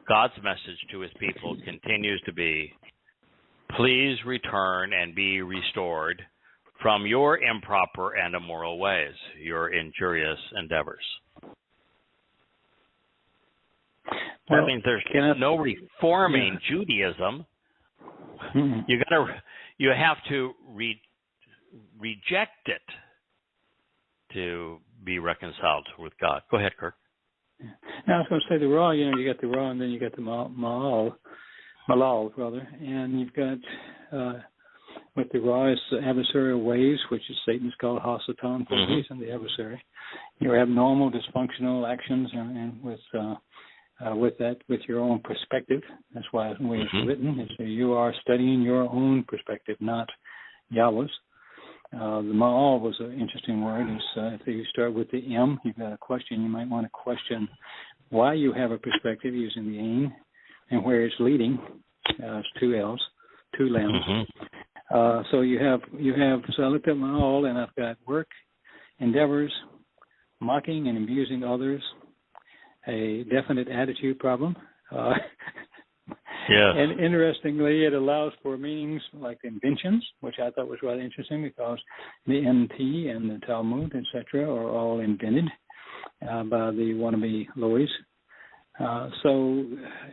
God's message to his people continues to be, please return and be restored from your improper and immoral ways, your injurious endeavors. That means there's no reforming Judaism. Mm-hmm. You have to reject it to be reconciled with God. Go ahead, Kirk. Now, I was going to say the Ra, you got the Ra, and then you got the Malal, and you've got with the Ra is adversarial ways, which is Satan's called Hasatan for a reason, the adversary. You have abnormal, dysfunctional actions, and with your own perspective. That's why the way it's written is you are studying your own perspective, not Yahweh's. The Ma'al was an interesting word. If you start with the M, you've got a question. You might want to question why you have a perspective using the ain and where it's leading. It's two L's, two lambs. So you have. So I looked at Ma'al, and I've got work, endeavors, mocking and abusing others, a definite attitude problem, Yes. And interestingly, it allows for meanings like inventions, which I thought was rather interesting because the NT and the Talmud, etc., are all invented by the wannabe Lois. So,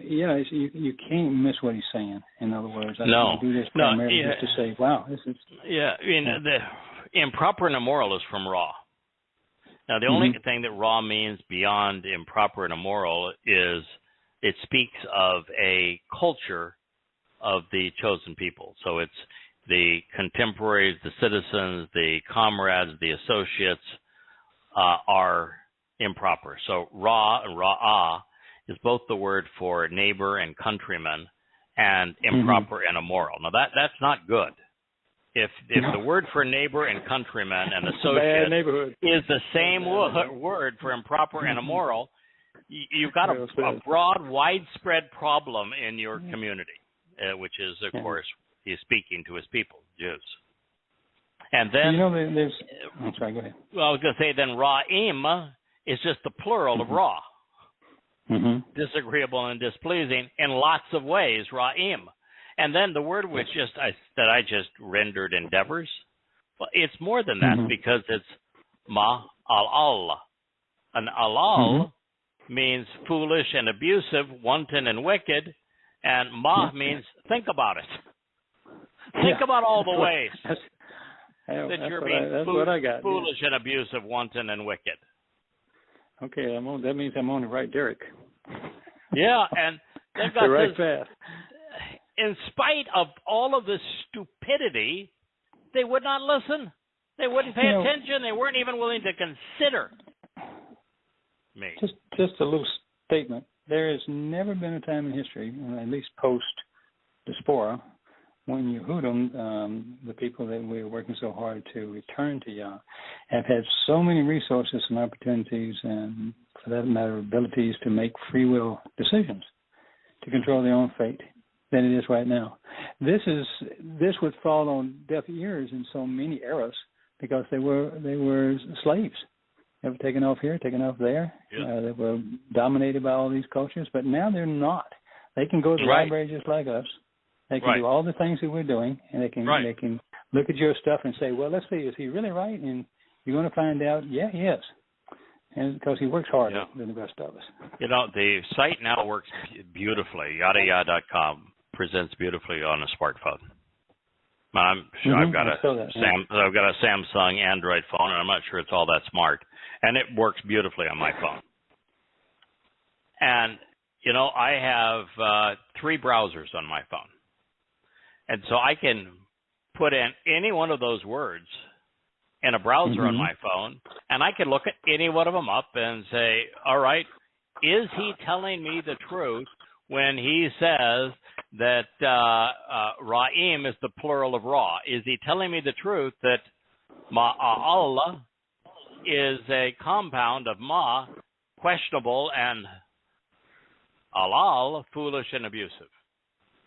yeah, you can't miss what he's saying. In other words, I do this primarily just to say, wow, this is... Yeah, the improper and immoral is from Ra. Now, the only thing that Ra means beyond improper and immoral is it speaks of a culture of the chosen people. So it's the contemporaries, the citizens, the comrades, the associates are improper. So Ra and Ra'ah is both the word for neighbor and countryman and improper and immoral. Now, that's not good. If the word for neighbor and countryman and associate is the same word for improper and immoral, you've got a broad, widespread problem in your community, which is, of course, he's speaking to his people, Jews. And then, I'm sorry, go ahead. Well, I was going to say then Ra'im is just the plural of Ra. Disagreeable and displeasing in lots of ways, Ra'im. And then the word which that I just rendered endeavors, well, it's more than that because it's ma'alal. An alal means foolish and abusive, wanton and wicked, and means think about it. Think about all the ways that you're being foolish and abusive, wanton and wicked. Okay, that means I'm on the right Derek. Yeah, and they've got the right path. In spite of all of this stupidity, they would not listen. They wouldn't pay attention. They weren't even willing to consider me. Just a little statement. There has never been a time in history, at least post-diaspora, when Yehudim, the people that we're working so hard to return to Yah, have had so many resources and opportunities and, for that matter, abilities to make free will decisions, to control their own fate, than it is right now. This would fall on deaf ears in so many eras because they were slaves. They were taken off here, taken off there. Yeah. They were dominated by all these cultures, but now they're not. They can go to the library just like us. They can do all the things that we're doing, and they can look at your stuff and say, well, let's see, is he really right? And you're going to find out, yeah, he is. And because he works harder than the rest of us. The site now works beautifully. YadaYah.com presents beautifully on a smartphone. I'm sure I've got a Samsung Android phone, and I'm not sure it's all that smart. And it works beautifully on my phone. And, I have 3 browsers on my phone. And so I can put in any one of those words in a browser on my phone, and I can look at any one of them up and say, all right, is he telling me the truth when he says that Ra'im is the plural of Ra? Is he telling me the truth that Ma'al is a compound of Ma, questionable, and Alal, foolish and abusive?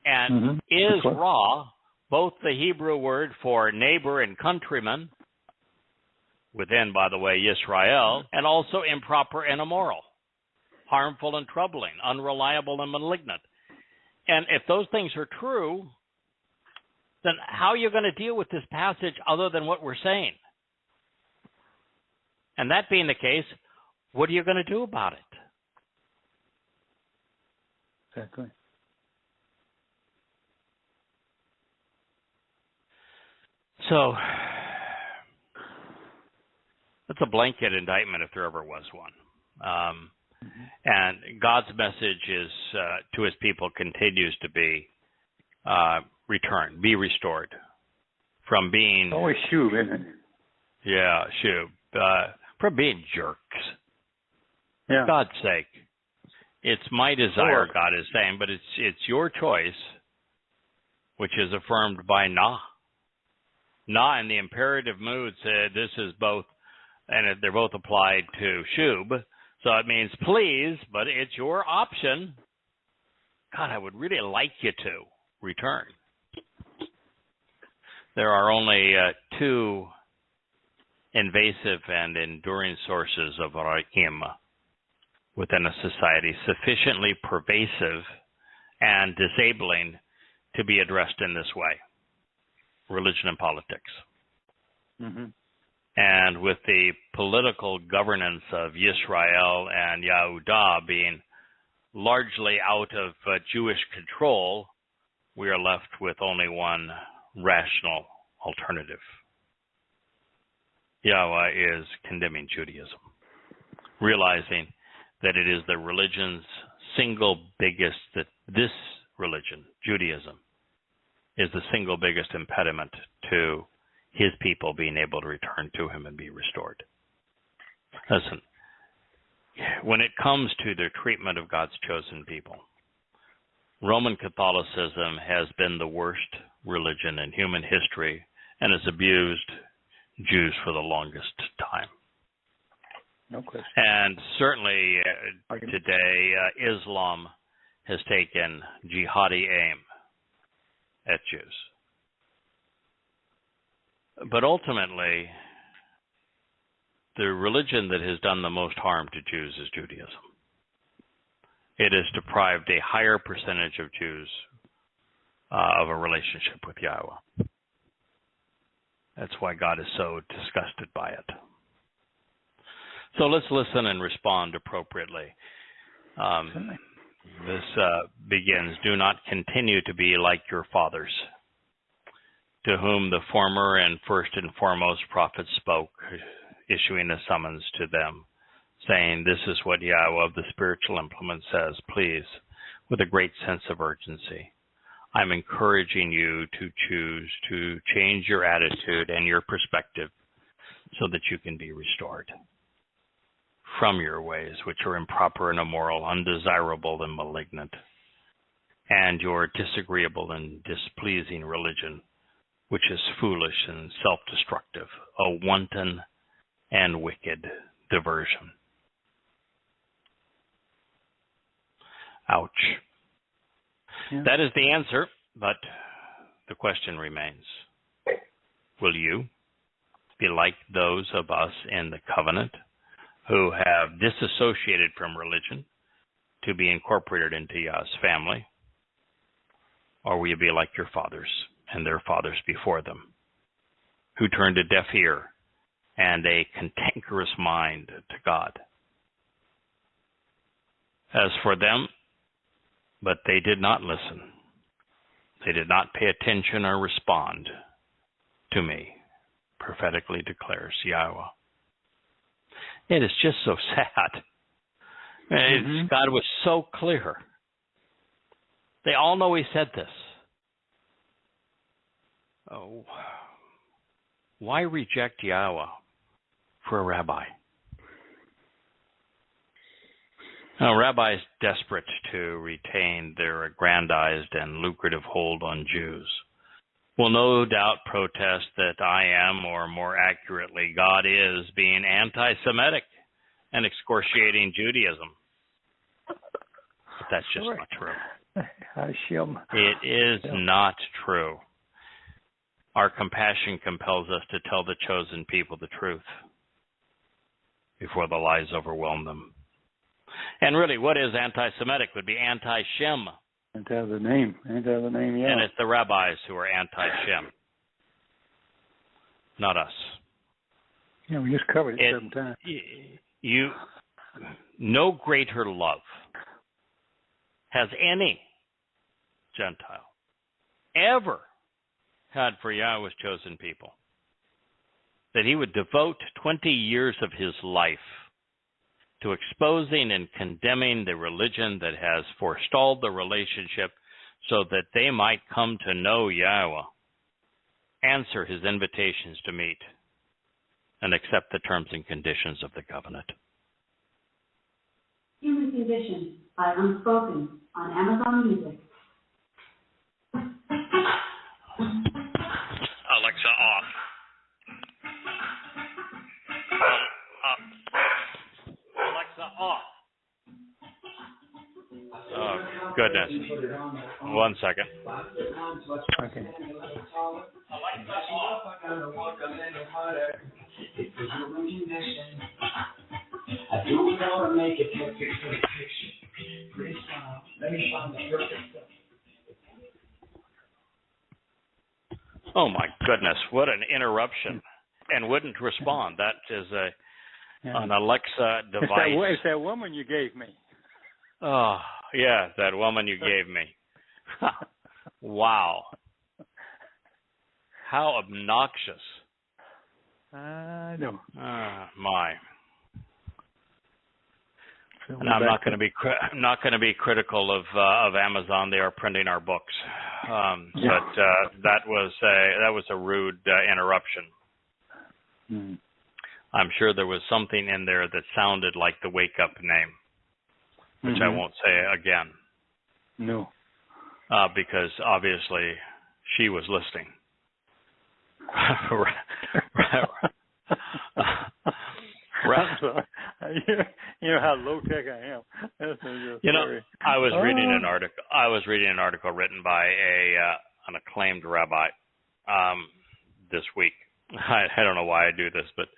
And is Ra both the Hebrew word for neighbor and countryman, within, by the way, Yisrael, and also improper and immoral, harmful and troubling, unreliable and malignant? And if those things are true, then how are you going to deal with this passage other than what we're saying? And that being the case, what are you going to do about it? Exactly. So that's a blanket indictment if there ever was one. And God's message is to his people continues to be return, be restored from being... Always shub, isn't it? Yeah, shub. From being jerks. Yeah. For God's sake. It's my desire, God is saying, but it's your choice, which is affirmed by Nah. Nah in the imperative mood said this is both, and they're both applied to shub, so it means please, but it's your option. God, I would really like you to return. There are only 2 invasive and enduring sources of Ra'im within a society, sufficiently pervasive and disabling to be addressed in this way, religion and politics. Mm-hmm. And with the political governance of Yisrael and Yehudah being largely out of Jewish control, we are left with only one rational alternative. Yahweh is condemning Judaism, realizing that it is the religion's single biggest, that this religion, Judaism, is the single biggest impediment to his people being able to return to him and be restored. Listen, when it comes to the treatment of God's chosen people, Roman Catholicism has been the worst religion in human history and has abused Jews for the longest time. No question. And certainly today, Islam has taken jihadi aim at Jews. But ultimately, the religion that has done the most harm to Jews is Judaism. It has deprived a higher percentage of Jews of a relationship with Yahweh. That's why God is so disgusted by it. So let's listen and respond appropriately. This begins, "Do not continue to be like your fathers, to whom the former and first and foremost prophets spoke, issuing a summons to them, saying, 'This is what Yahweh of the spiritual implement says. Please, with a great sense of urgency, I'm encouraging you to choose to change your attitude and your perspective so that you can be restored from your ways, which are improper and immoral, undesirable and malignant, and your disagreeable and displeasing religion, which is foolish and self-destructive, a wanton and wicked diversion.'" Ouch. Yeah. That is the answer, but the question remains. Will you be like those of us in the covenant who have disassociated from religion to be incorporated into Yah's family? Or will you be like your fathers and their fathers before them, who turned a deaf ear and a cantankerous mind to God? As for them, but they did not listen. They did not pay attention or respond to me, prophetically declares Yahweh. It is just so sad. God was so clear. They all know he said this. Oh, why reject Yahweh for a rabbi? Now, rabbis desperate to retain their aggrandized and lucrative hold on Jews will no doubt protest that I am, or more accurately, God is, being anti-Semitic and excoriating Judaism. But that's just not true. It is not true. Our compassion compels us to tell the chosen people the truth before the lies overwhelm them. And really, what is anti-Semitic? Would be anti-Shem. Anti the name, yeah. And it's the rabbis who are anti-Shem, not us. Yeah, we just covered it 7 times. No greater love has any Gentile ever had for Yahweh's chosen people, that he would devote 20 years of his life to exposing and condemning the religion that has forestalled the relationship so that they might come to know Yahweh, answer his invitations to meet, and accept the terms and conditions of the covenant. Human Condition by Unspoken on Amazon Music. Alexa, off. Alexa, off. Oh, goodness. 1 second. Okay. Alexa, off. I do want to make it perfect for the picture. Pretty smile. Let me find the perfect stuff. Oh my goodness, what an interruption. And wouldn't respond. That is an Alexa device. It's that woman you gave me. Oh, yeah, that woman you gave me. Wow. How obnoxious. I know. My. And I'm not going to be critical of Amazon. They are printing our books, but that was a rude interruption. Mm. I'm sure there was something in there that sounded like the Wake Up name, which I won't say again. No, because obviously she was listening. You know how low tech I am. I was reading an article. Written by an acclaimed rabbi this week. I don't know why I do this, but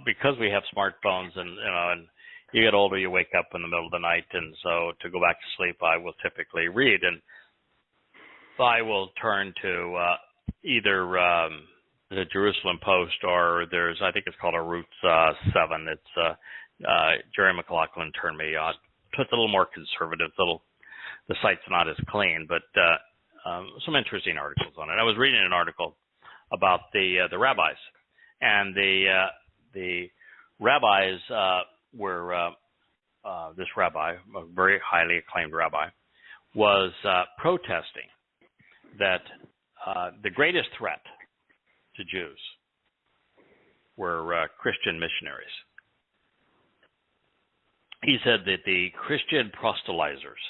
because we have smartphones and you get older, you wake up in the middle of the night, and so to go back to sleep, I will typically read, and I will turn to either the Jerusalem Post, or I think it's called a Route 7. It's Jerry McLaughlin turned me on. It's a little more conservative. The site's not as clean, but some interesting articles on it. I was reading an article about the rabbis, and the rabbis were this rabbi, a very highly acclaimed rabbi, was protesting that the greatest threat to Jews were Christian missionaries. He said that the Christian proselytizers,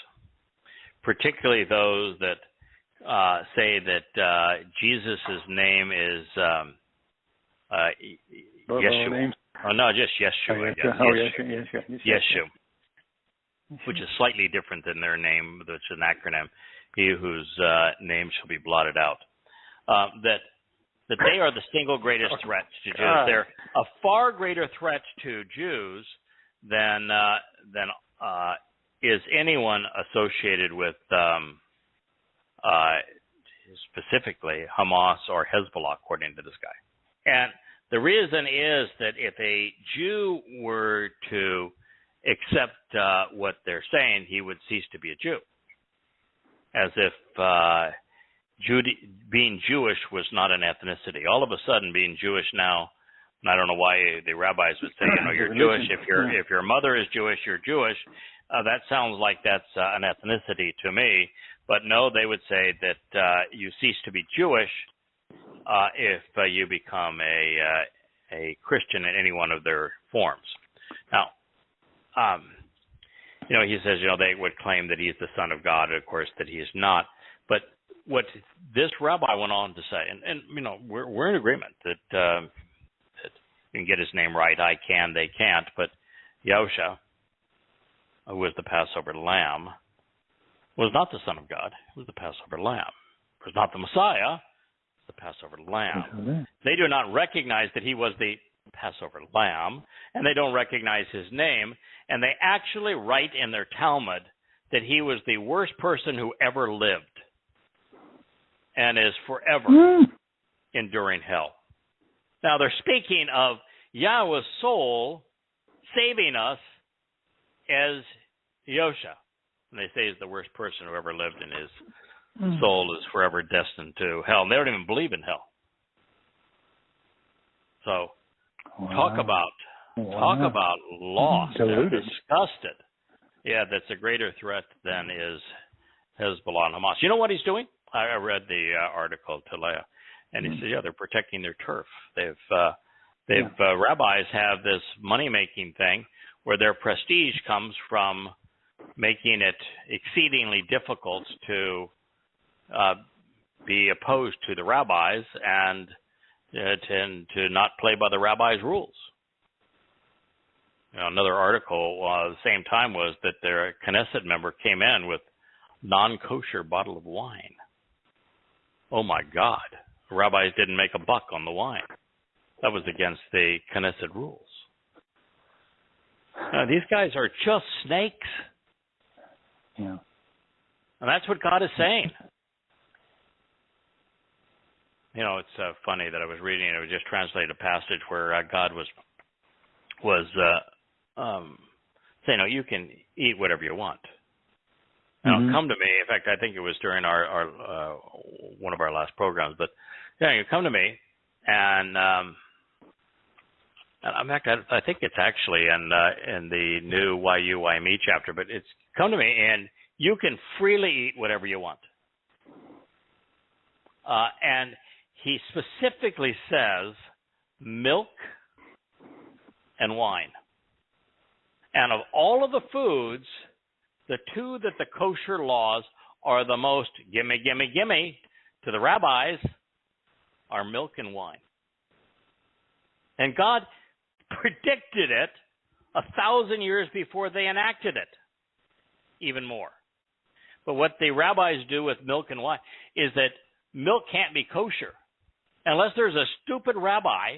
particularly those that say that Jesus' name is Yeshua. Oh, no, just Yeshua. Yeshua, which is slightly different than their name, which is an acronym, he whose name shall be blotted out. That they are the single greatest threat to Jews. They're a far greater threat to Jews than is anyone associated with specifically Hamas or Hezbollah, according to this guy. And the reason is that if a Jew were to accept what they're saying, he would cease to be a Jew. As if being Jewish was not an ethnicity. All of a sudden, being Jewish now, and I don't know why the rabbis would say, you're Jewish. If your mother is Jewish, you're Jewish. That sounds like that's an ethnicity to me. But no, they would say that you cease to be Jewish if you become a Christian in any one of their forms. Now, he says, they would claim that he's the Son of God, of course, that he is not. But what this rabbi went on to say, and we're in agreement that you can get his name right. I can, they can't. But Yahusha, who was the Passover lamb, was not the Son of God. He was the Passover lamb. He was not the Messiah. The Passover lamb. They do not recognize that he was the Passover lamb, and they don't recognize his name, and they actually write in their Talmud that he was the worst person who ever lived and is forever enduring hell. Now, they're speaking of Yahweh's soul saving us as Yosha. And they say he's the worst person who ever lived, and his soul is forever destined to hell. And they don't even believe in hell. So, talk about lost. They're disgusted. Yeah, that's a greater threat than is Hezbollah and Hamas. You know what he's doing? I read the article to Leah, and he said, they're protecting their turf. Rabbis have this money-making thing where their prestige comes from making it exceedingly difficult to be opposed to the rabbis and to not play by the rabbis' rules. Another article at the same time was that their Knesset member came in with non-kosher bottle of wine. Oh my God. The rabbis didn't make a buck on the wine. That was against the Knesset rules. Now, these guys are just snakes. Yeah. And that's what God is saying. You know, it's funny that I was reading, it was just translated a passage where God was saying, you can eat whatever you want. Now, come to me. In fact, I think it was during our one of our last programs. But you come to me, and in fact, I think it's actually in the new YUYME chapter. But it's come to me, and you can freely eat whatever you want. And he specifically says milk and wine. And of all of the foods, the two that the kosher laws are the most gimme, gimme, gimme to the rabbis are milk and wine. And God predicted it 1,000 years before they enacted it, even more. But what the rabbis do with milk and wine is that milk can't be kosher unless there's a stupid rabbi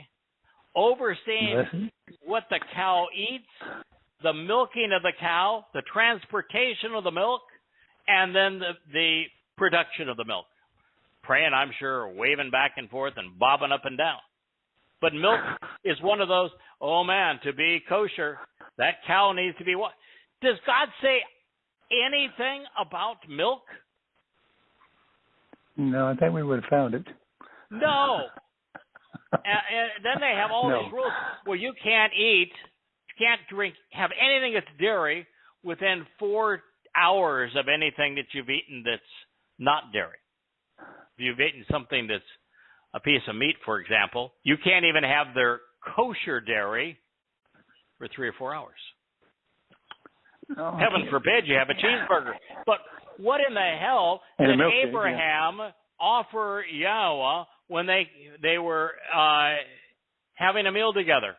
overseeing what the cow eats, the milking of the cow, the transportation of the milk, and then the production of the milk. Praying, I'm sure, waving back and forth and bobbing up and down. But milk is one of those, oh man, to be kosher, that cow needs to be what? Does God say anything about milk? No, I think we would have found it. No. And then they have all these rules. Well, you can't eat, you can't drink, have anything that's dairy within 4 hours of anything that you've eaten that's not dairy. If you've eaten something that's a piece of meat, for example, you can't even have their kosher dairy for 3 or 4 hours. Oh, Heaven forbid you have a cheeseburger. But what in the hell did Abraham offer Yahowah when they were having a meal together?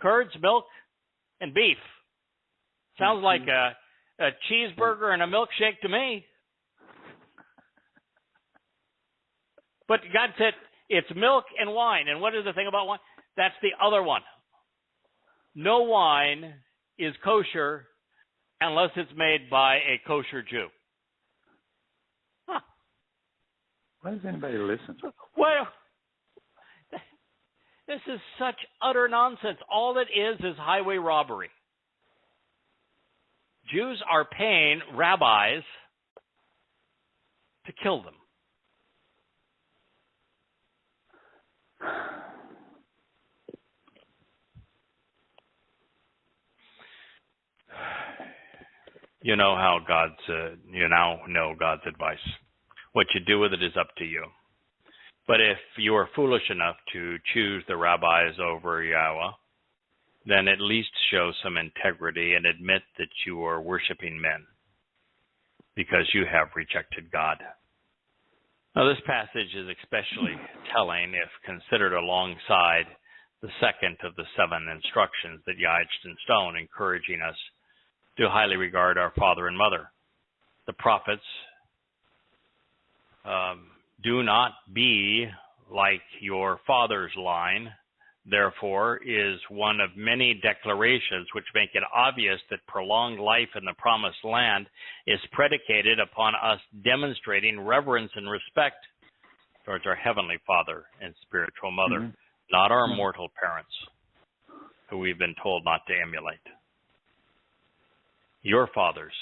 Curds, milk, and beef. Sounds like a cheeseburger and a milkshake to me. But God said it's milk and wine. And what is the thing about wine? That's the other one. No wine is kosher unless it's made by a kosher Jew. Huh. Why does anybody listen? Well, this is such utter nonsense. All it is highway robbery. Jews are paying rabbis to kill them. You know how you now know God's advice. What you do with it is up to you. But if you are foolish enough to choose the rabbis over Yahweh, then at least show some integrity and admit that you are worshiping men because you have rejected God. Now, this passage is especially telling if considered alongside the second of the 7 instructions that Yah etched in stone, encouraging us to highly regard our father and mother. The prophets do not be like your father's line, therefore, is one of many declarations which make it obvious that prolonged life in the promised land is predicated upon us demonstrating reverence and respect towards our heavenly Father and spiritual mother, not our mortal parents, who we've been told not to emulate. Your fathers,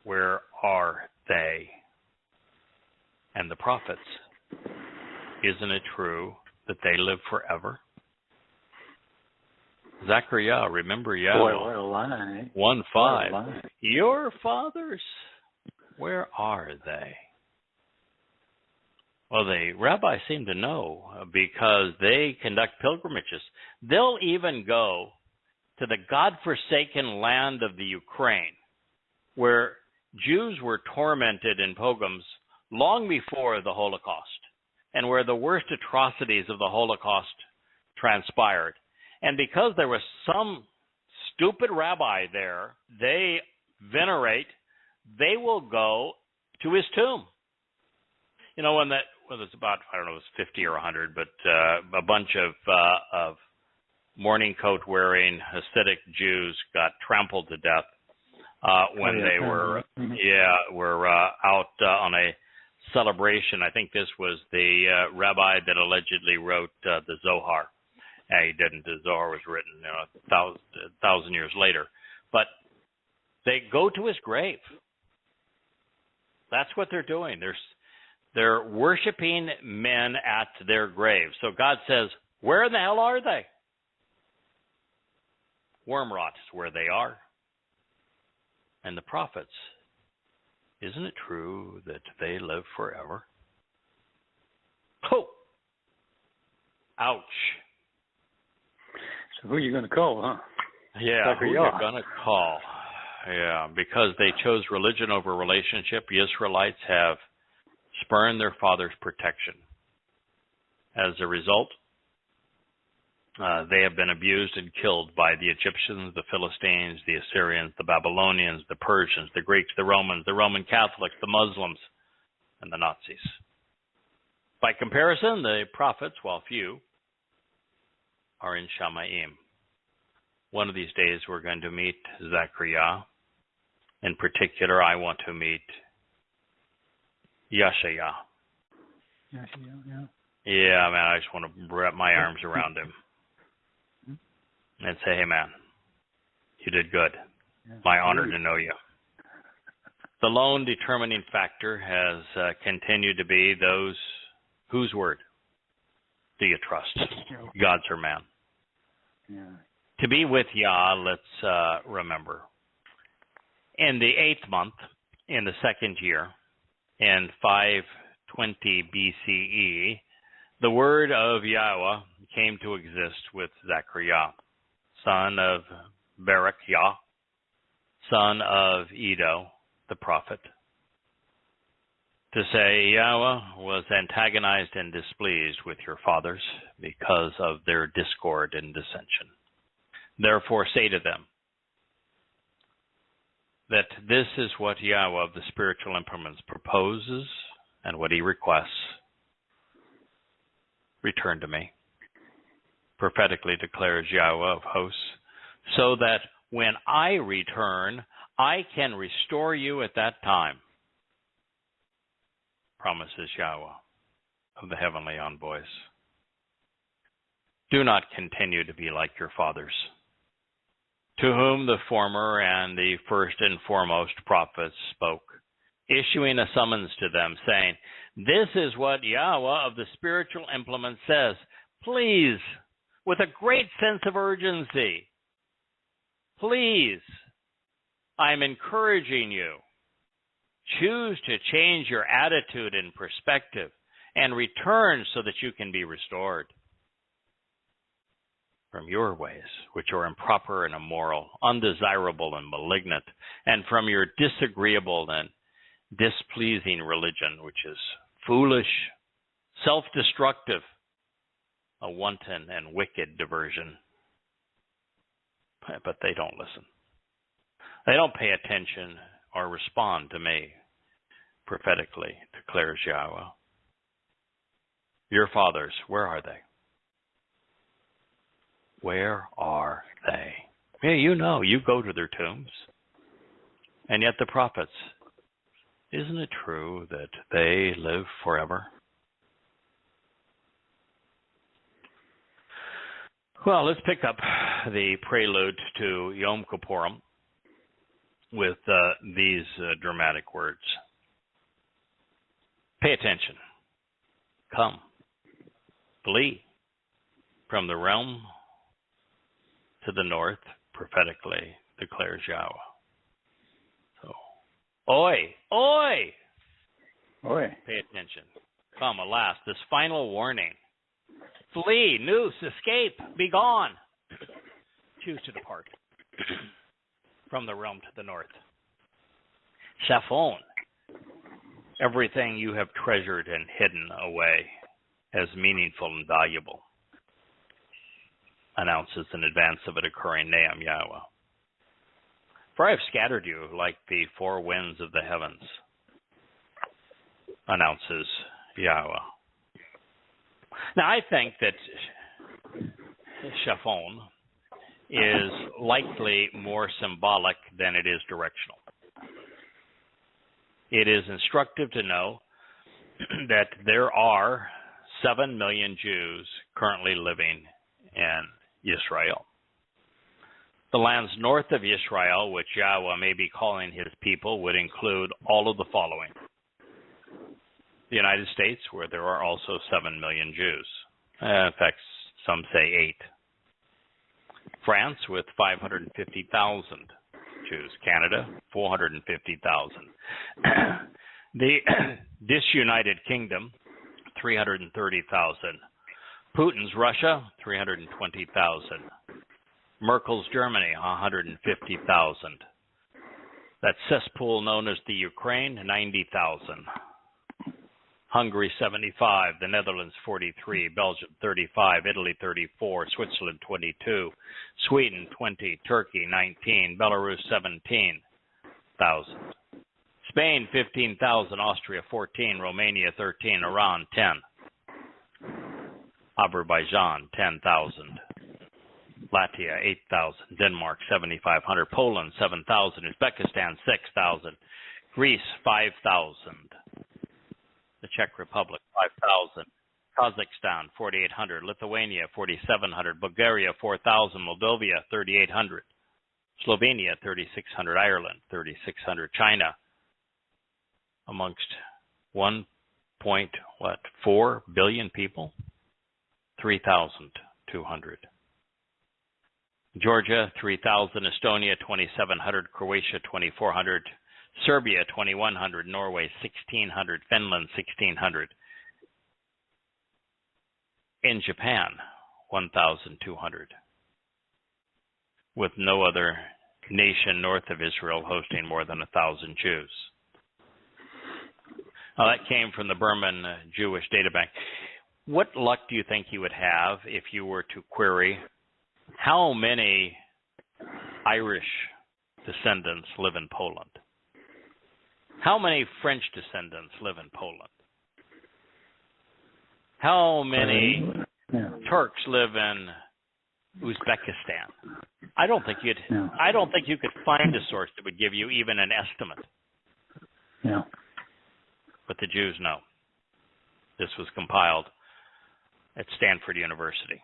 where are they? And the prophets, isn't it true that they live forever? Zechariah, remember Yahweh. Boy, what a lie. 1:5. Your fathers, where are they? Well, the rabbis seem to know because they conduct pilgrimages. They'll even go to the God-forsaken land of the Ukraine, where Jews were tormented in pogroms long before the Holocaust, and where the worst atrocities of the Holocaust transpired. And because there was some stupid rabbi there, they they will go to his tomb. You know, when it's about, I don't know, it was 50 or 100, but a bunch of morning coat wearing Hasidic Jews got trampled to death when they were out on a celebration. I think this was the rabbi that allegedly wrote the Zohar. He didn't. The Zohar was written 1,000 years later. But they go to his grave. That's what they're doing. They're worshiping men at their grave. So God says, where in the hell are they? Worm rot is where they are. And the prophets, isn't it true that they live forever? Oh! Ouch. So who are you going to call, huh? Yeah, who are you going to call? Yeah, because they chose religion over relationship, the Israelites have spurned their father's protection. As a result, they have been abused and killed by the Egyptians, the Philistines, the Assyrians, the Babylonians, the Persians, the Greeks, the Romans, the Roman Catholics, the Muslims, and the Nazis. By comparison, the prophets, while few, are in Shamayim. One of these days we're going to meet Zechariah. In particular, I want to meet Yeshaya. Yeah, man, I just want to wrap my arms around him and say, hey, man, you did good. My honor to know you. The lone determining factor has continued to be those whose word do you trust, God's or man? Yeah. To be with Yah, let's remember. In the 8th month, in the 2nd year, in 520 BCE, the word of Yahweh came to exist with Zechariah, son of Berechiah, son of Edo, the prophet, to say Yahweh was antagonized and displeased with your fathers because of their discord and dissension. Therefore say to them that this is what Yahweh of the spiritual implements proposes and what he requests. Return to me, prophetically declares Yahweh of hosts, so that when I return, I can restore you at that time, promises Yahweh of the heavenly envoys. Do not continue to be like your fathers, to whom the former and the first and foremost prophets spoke, issuing a summons to them, saying, this is what Yahweh of the spiritual implement says. Please, with a great sense of urgency, please, I'm encouraging you, choose to change your attitude and perspective and return so that you can be restored from your ways, which are improper and immoral, undesirable and malignant, and from your disagreeable and displeasing religion, which is foolish, self-destructive, a wanton and wicked diversion. But they don't listen. They don't pay attention or respond to me, prophetically, declares Yahweh. Your fathers, where are they? Where are they? Yeah, you know, you go to their tombs. And yet the prophets, isn't it true that they live forever? Well, let's pick up the prelude to Yom Kippurim with these dramatic words. Pay attention. Come, flee from the realm to the north, prophetically declares Yahweh. So, oi, oi! Oi. Pay attention. Come, alas, this final warning. Flee, noose, escape, be gone. Choose to depart from the realm to the north. Shaphon, everything you have treasured and hidden away as meaningful and valuable, announces in advance of it occurring Nahum Yahweh. For I have scattered you like the four winds of the heavens, announces Yahweh. Now, I think that Shaphon is likely more symbolic than it is directional. It is instructive to know that there are 7 million Jews currently living in Israel. The lands north of Israel, which Yahweh may be calling his people, would include all of the following. The United States, where there are also 7 million Jews. In fact, some say 8. France, with 550,000 Jews. Canada, 450,000. The disunited kingdom, 330,000. Putin's Russia, 320,000. Merkel's Germany, 150,000. That cesspool known as the Ukraine, 90,000. Hungary, 75. The Netherlands, 43. Belgium, 35. Italy, 34. Switzerland, 22. Sweden, 20. Turkey, 19. Belarus, 17,000. Spain, 15,000. Austria, 14. Romania, 13. Iran, 10. Azerbaijan, 10,000. Latvia, 8,000. Denmark, 7,500. Poland, 7,000. Uzbekistan, 6,000. Greece, 5,000. The Czech Republic, 5,000. Kazakhstan, 4,800. Lithuania, 4,700. Bulgaria, 4,000. Moldova, 3,800. Slovenia, 3,600. Ireland, 3,600. China, amongst 1.4 billion people, 3,200. Georgia, 3,000. Estonia, 2,700. Croatia, 2,400. Serbia, 2,100. Norway, 1,600. Finland, 1,600. In Japan, 1,200. With no other nation north of Israel hosting more than 1,000 Jews. Now, that came from the Berman Jewish Data Bank. What luck do you think you would have if you were to query how many Irish descendants live in Poland? How many French descendants live in Poland? How many Turks live in Uzbekistan? I don't think you could find a source that would give you even an estimate. Yeah. But the Jews know. This was compiled at Stanford University.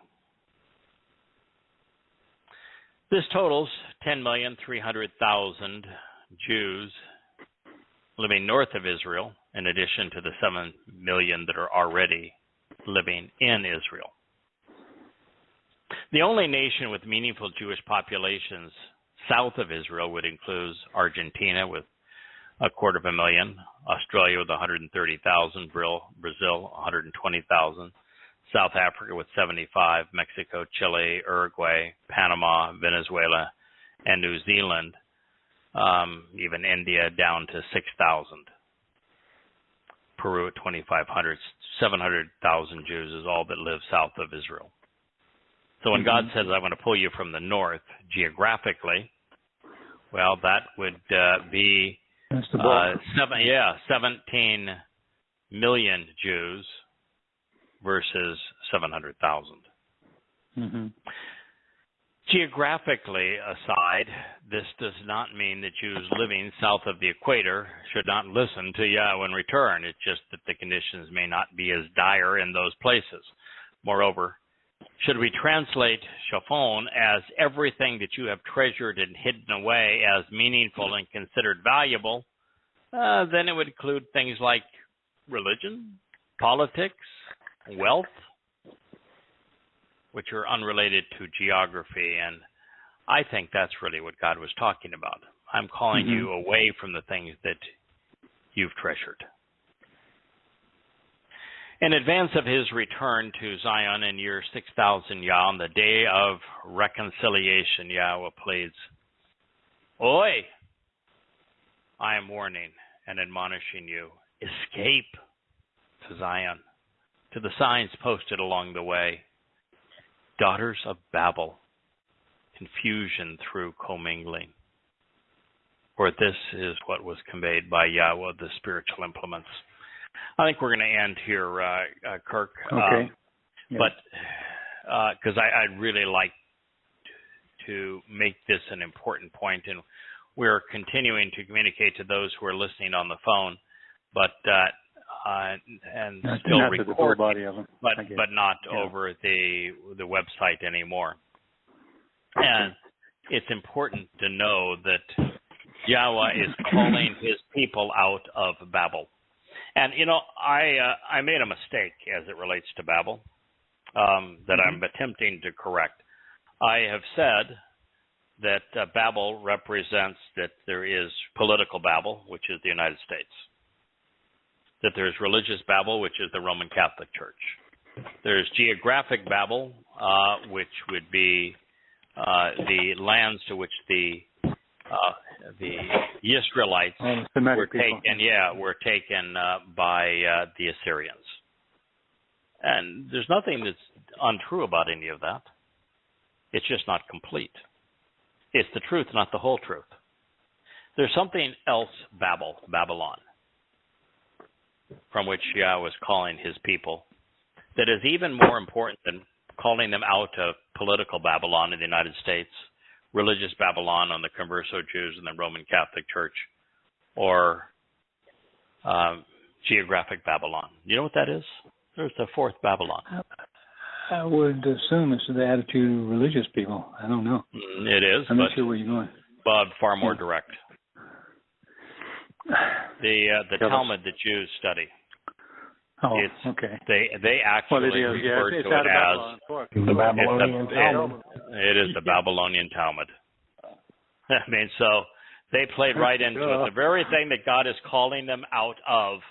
This totals 10,300,000 Jews living north of Israel, in addition to the 7 million that are already living in Israel. The only nation with meaningful Jewish populations south of Israel would include Argentina with 250,000, Australia with 130,000, Brazil 120,000, South Africa with 75, Mexico, Chile, Uruguay, Panama, Venezuela, and New Zealand, even India down to 6,000. Peru at 2,500, 700,000 Jews is all that live south of Israel. So when God says, I'm going to pull you from the north geographically, well, that would be 17 million Jews versus 700,000. Mm-hmm. Geographically aside, this does not mean that Jews living south of the equator should not listen to Yahweh in return. It's just that the conditions may not be as dire in those places. Moreover, should we translate Shafon as everything that you have treasured and hidden away as meaningful and considered valuable, then it would include things like religion, politics, wealth, which are unrelated to geography. And I think that's really what God was talking about. I'm calling you away from the things that you've treasured. In advance of his return to Zion in year 6,000 Yah, on the day of reconciliation, Yahweh pleads, Oi, I am warning and admonishing you, escape to Zion, to the signs posted along the way. Daughters of Babel, confusion through commingling. For this is what was conveyed by Yahweh, the spiritual implements. I think we're going to end here, Kirk. Okay. But because I'd really like to make this an important point, and we're continuing to communicate to those who are listening on the phone. But and not, still not to the full record, body of them, but not over the website anymore. And it's important to know that Yahweh is calling his people out of Babel. And, I made a mistake as it relates to Babel that I'm attempting to correct. I have said that Babel represents that there is political Babel, which is the United States, that there's religious Babel, which is the Roman Catholic Church. There's geographic Babel, which would be the lands to which the Israelites were taken by the Assyrians. And there's nothing that's untrue about any of that. It's just not complete. It's the truth, not the whole truth. There's something else, Babylon, from which Yahweh was calling his people, that is even more important than calling them out of political Babylon in the United States, religious Babylon on the Converso Jews in the Roman Catholic Church, or geographic Babylon. You know what that is? There's the fourth Babylon. I would assume it's the attitude of religious people. I don't know. It is. I'm not sure where you're going. But far more direct. The Talmud that Jews study. Oh, okay. They actually refer to it as the Babylonian Talmud. It is the Babylonian Talmud. I mean, so they played right into it. The very thing that God is calling them out of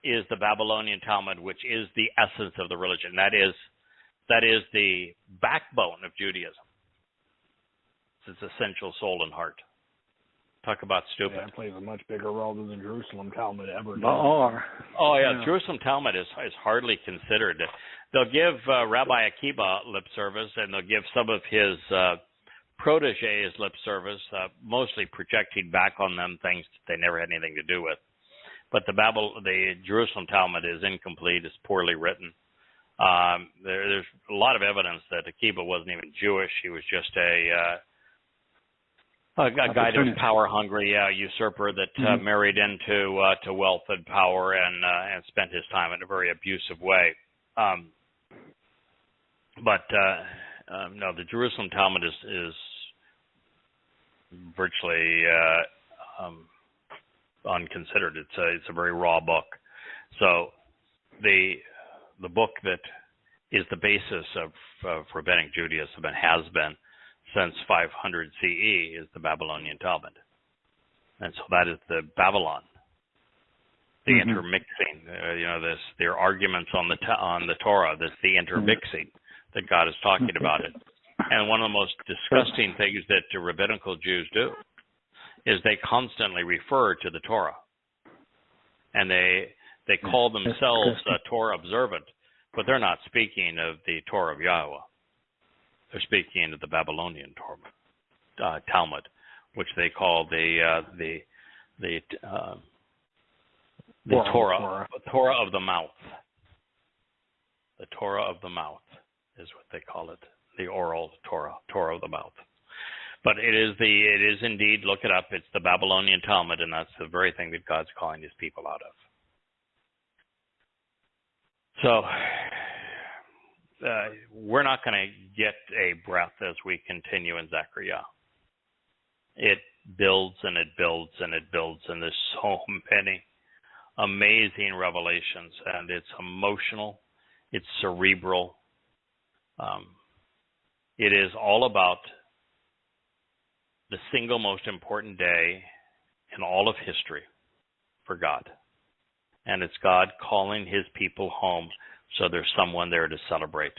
is the Babylonian Talmud, which is the essence of the religion. That is the backbone of Judaism. It's its essential soul and heart. Talk about stupid. Yeah, it plays a much bigger role than the Jerusalem Talmud ever did. Oh, yeah. Jerusalem Talmud is hardly considered. They'll give Rabbi Akiba lip service, and they'll give some of his proteges lip service, mostly projecting back on them things that they never had anything to do with. But the Jerusalem Talmud is incomplete. It's poorly written. There's a lot of evidence that Akiba wasn't even Jewish. He was just a guy that was power hungry, usurper that married into to wealth and power and spent his time in a very abusive way. No, the Jerusalem Talmud is virtually unconsidered. It's a very raw book. So the book that is the basis of rabbinic Judaism and has been since 500 CE is the Babylonian Talmud. And so that is the Babylon, the intermixing, their arguments on the Torah, that's the intermixing that God is talking about it. And one of the most disgusting things that the rabbinical Jews do is they constantly refer to the Torah. And they call themselves Torah observant, but they're not speaking of the Torah of Yahowah. They're speaking of the Babylonian Talmud, which they call the Torah of the mouth. The Torah of the mouth is what they call it. The oral Torah of the mouth. But it is indeed, look it up, it's the Babylonian Talmud, and that's the very thing that God's calling his people out of. So, we're not going to get a breath as we continue in Zechariah. It builds and it builds and it builds, and there's so many amazing revelations, and it's emotional, it's cerebral. It is all about the single most important day in all of history for God. And it's God calling his people home, so there's someone there to celebrate.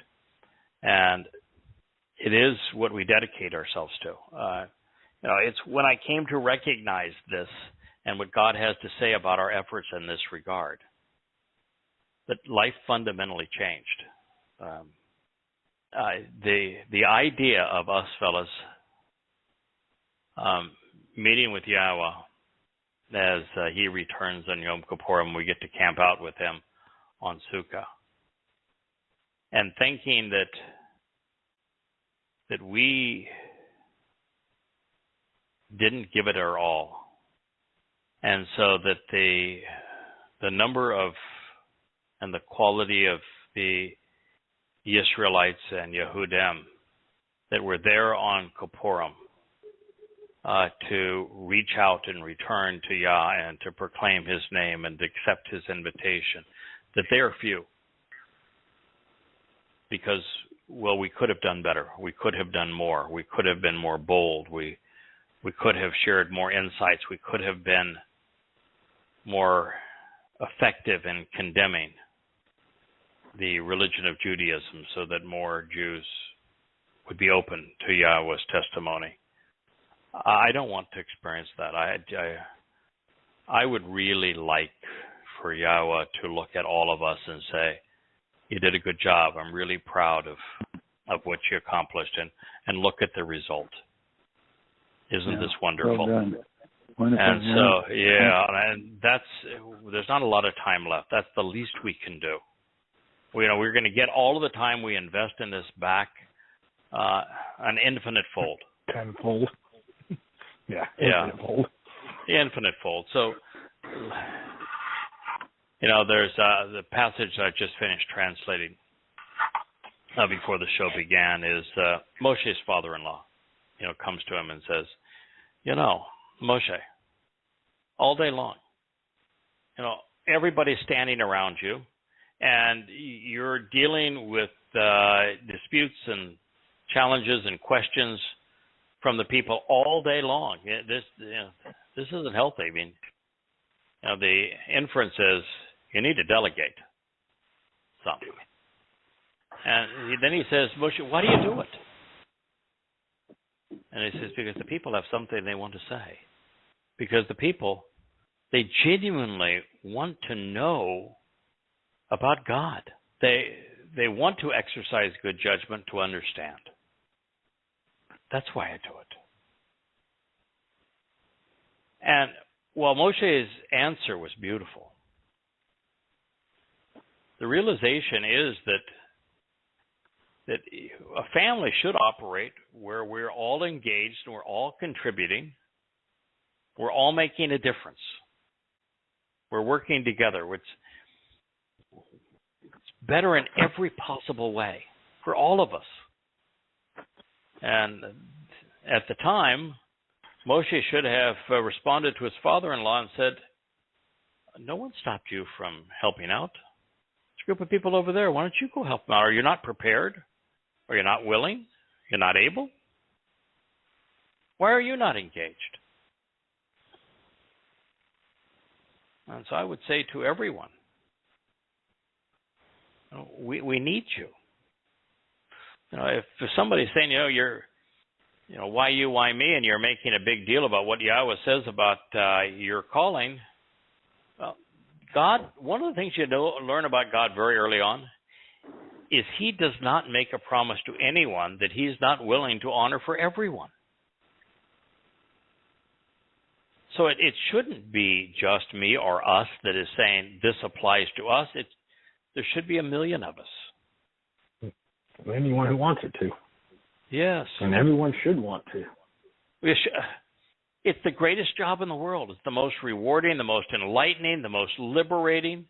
And it is what we dedicate ourselves to. It's when I came to recognize this and what God has to say about our efforts in this regard, that life fundamentally changed. The idea of us fellas meeting with Yahweh as he returns on Yom Kippur, and we get to camp out with him on Sukkah, and thinking that we didn't give it our all, and so that the number of and the quality of the Israelites and Yehudim that were there on Kippurim to reach out and return to Yah and to proclaim his name and to accept his invitation, that they are few. Because, well, we could have done better. We could have done more. We could have been more bold. We could have shared more insights. We could have been more effective in condemning the religion of Judaism so that more Jews would be open to Yahweh's testimony. I don't want to experience that. I would really like for Yahweh to look at all of us and say, you did a good job. I'm really proud of what you accomplished, and look at the result. Isn't this wonderful? Well done. Wonderful. And so, and there's not a lot of time left. That's the least we can do. We're going to get all of the time we invest in this back, an infinite fold. Tenfold. Infinite fold. Infinite fold. So, there's the passage I just finished translating before the show began is Moshe's father-in-law, comes to him and says, Moshe, all day long, everybody's standing around you, and you're dealing with disputes and challenges and questions from the people all day long. This isn't healthy. I mean, the inference is you need to delegate something. And then he says, Moshe, why do you do it? And he says, because the people have something they want to say. Because the people, they genuinely want to know about God. They want to exercise good judgment to understand. That's why I do it. And while Moshe's answer was beautiful, the realization is that a family should operate where we're all engaged and we're all contributing. We're all making a difference. We're working together. It's better in every possible way for all of us. And at the time, Moshe should have responded to his father-in-law and said, no one stopped you from helping out. There's a group of people over there. Why don't you go help them out? Are you not prepared? Are you not willing? You're not able? Why are you not engaged? And so I would say to everyone, we need you. If somebody's saying, you're, why you, why me, and you're making a big deal about what Yahweh says about your calling, well, God, one of the things you learn about God very early on is he does not make a promise to anyone that he's not willing to honor for everyone. So it shouldn't be just me or us that is saying this applies to us. There should be a million of us. Anyone who wants it to. Yes. And everyone should want to. It's the greatest job in the world. It's the most rewarding, the most enlightening, the most liberating,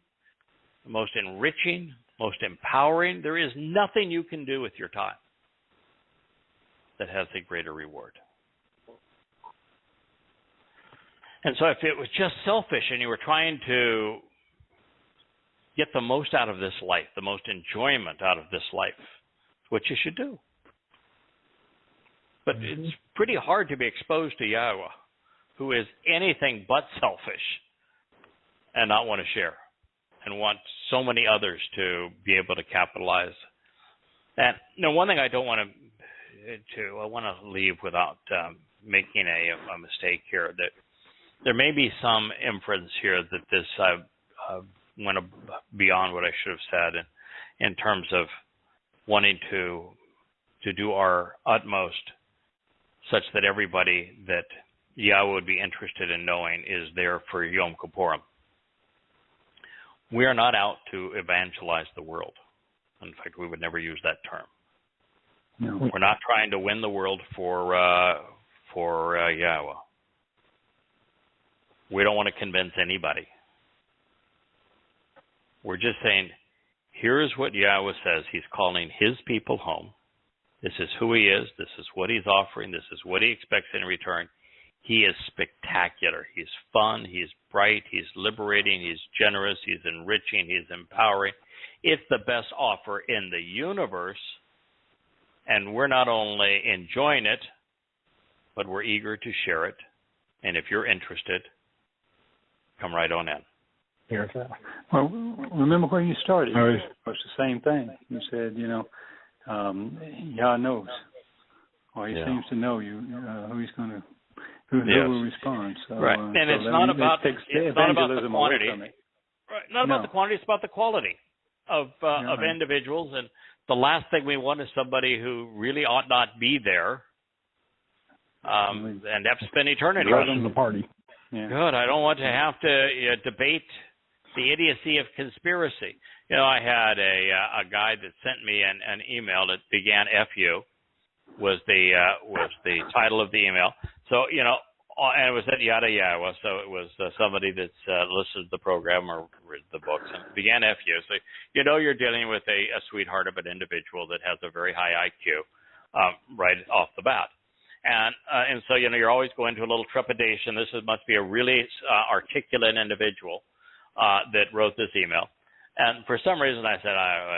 the most enriching, most empowering. There is nothing you can do with your time that has a greater reward. And so if it was just selfish and you were trying to get the most out of this life, the most enjoyment out of this life, it's what you should do. But it's pretty hard to be exposed to Yahweh, who is anything but selfish and not want to share and want so many others to be able to capitalize. And one thing I don't want I want to leave without making a mistake here, that there may be some inference here that this went beyond what I should have said in terms of wanting to do our utmost such that everybody that Yahweh would be interested in knowing is there for Yom Kippurim. We are not out to evangelize the world. In fact, we would never use that term. No. We're not trying to win the world for Yahweh. We don't want to convince anybody. We're just saying, here is what Yahweh says. He's calling his people home. This is who he is. This is what he's offering. This is what he expects in return. He is spectacular. He's fun. He's bright. He's liberating. He's generous. He's enriching. He's empowering. It's the best offer in the universe. And we're not only enjoying it, but we're eager to share it. And if you're interested, come right on in. Here's that. Well, remember where you started. It was the same thing. You said, Yah knows, or he seems to know you, who he's going to, who will respond. So, right, and it's not about the quantity. Right, not about the quantity. It's about the quality of individuals. And the last thing we want is somebody who really ought not be there, and have to spend eternity in the party. Yeah. Good. I don't want to have to debate the idiocy of conspiracy. I had a guy that sent me an email that began "FU," was the title of the email. So and it was at Yada Yahweh. So it was somebody that's listened to the program or read the books, and it began "FU." So you're dealing with a sweetheart of an individual that has a very high IQ right off the bat. And so, you're always going to a little trepidation. This must be a really articulate individual that wrote this email. And for some reason, I said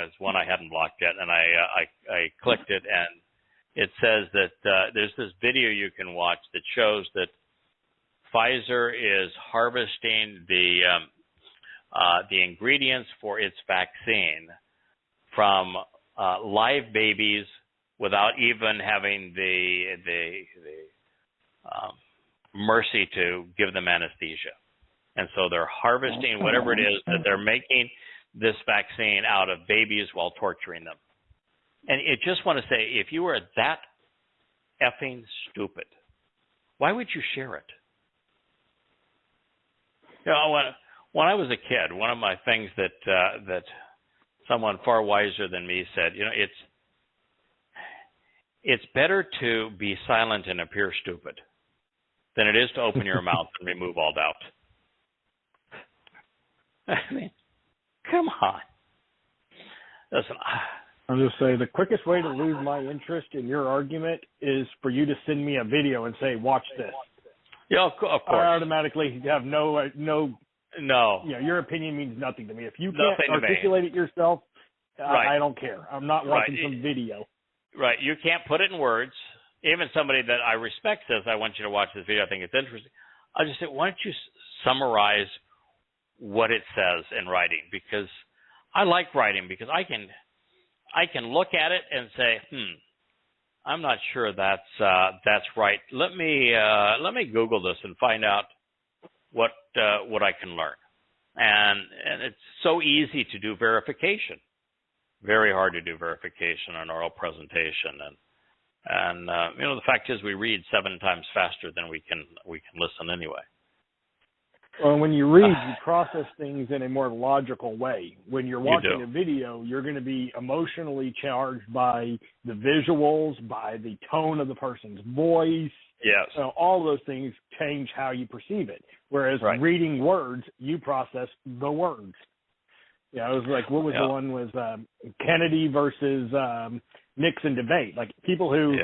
it's one I hadn't blocked yet, and I clicked it, and it says that there's this video you can watch that shows that Pfizer is harvesting the ingredients for its vaccine from live babies without even having the mercy to give them anesthesia. And so they're harvesting whatever it is that they're making this vaccine out of babies while torturing them. And I just want to say, if you were that effing stupid, why would you share it? When I was a kid, one of my things that someone far wiser than me said, it's better to be silent and appear stupid than it is to open your mouth and remove all doubt. I mean, come on. Listen, I'll just say the quickest way to lose my interest in your argument is for you to send me a video and say, watch this. Yeah, of course. I automatically have no. Your opinion means nothing to me. If you can't articulate it yourself, I don't care. I'm not watching some video. Right. You can't put it in words. Even somebody that I respect says, I want you to watch this video. I think it's interesting. I'll just say, why don't you summarize what it says in writing? Because I like writing, because I can look at it and say, I'm not sure that's right. Let me Google this and find out what I can learn. And it's so easy to do verification. Very hard to do verification on oral presentation, and the fact is we read 7 times faster than we can listen anyway. Well, when you read, you process things in a more logical way. When you're watching a video, you're going to be emotionally charged by the visuals, by the tone of the person's voice. Yes. All those things change how you perceive it. Whereas reading words, you process the words. Yeah, it was like, what was the one was Kennedy versus Nixon debate? Like people who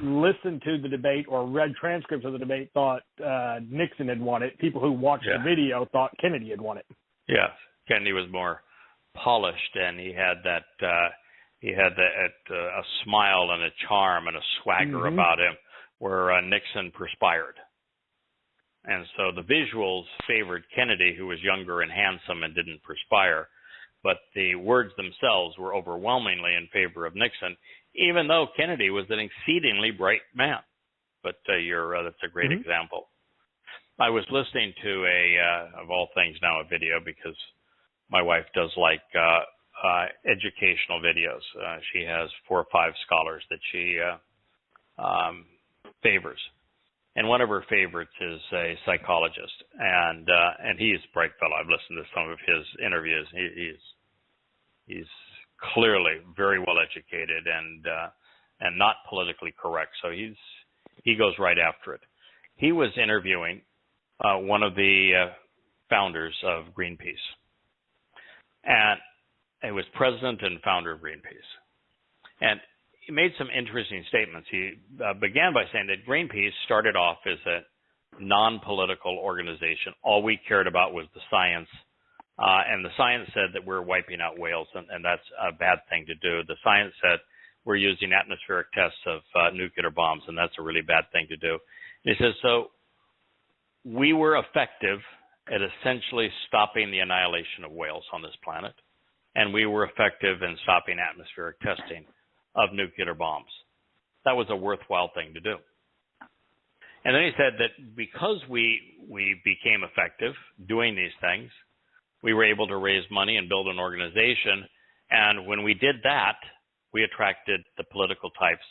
listened to the debate or read transcripts of the debate thought Nixon had won it. People who watched the video thought Kennedy had won it. Yeah, Kennedy was more polished, and he had a smile and a charm and a swagger about him, where Nixon perspired. And so the visuals favored Kennedy, who was younger and handsome and didn't perspire, but the words themselves were overwhelmingly in favor of Nixon, even though Kennedy was an exceedingly bright man. But that's a great example. I was listening to of all things now, a video, because my wife does like educational videos. She has 4 or 5 scholars that she favors. And one of her favorites is a psychologist, and he's a bright fellow. I've listened to some of his interviews. He's clearly very well educated and not politically correct. So he goes right after it. He was interviewing one of the founders of Greenpeace, and he was president and founder of Greenpeace. And he made some interesting statements. He began by saying that Greenpeace started off as a non-political organization. All we cared about was the science. And the science said that we're wiping out whales, and that's a bad thing to do. The science said we're using atmospheric tests of nuclear bombs, and that's a really bad thing to do. And he says, so we were effective at essentially stopping the annihilation of whales on this planet, and we were effective in stopping atmospheric testing of nuclear bombs. That was a worthwhile thing to do. And then he said that because we became effective doing these things, we were able to raise money and build an organization. And when we did that, we attracted the political types,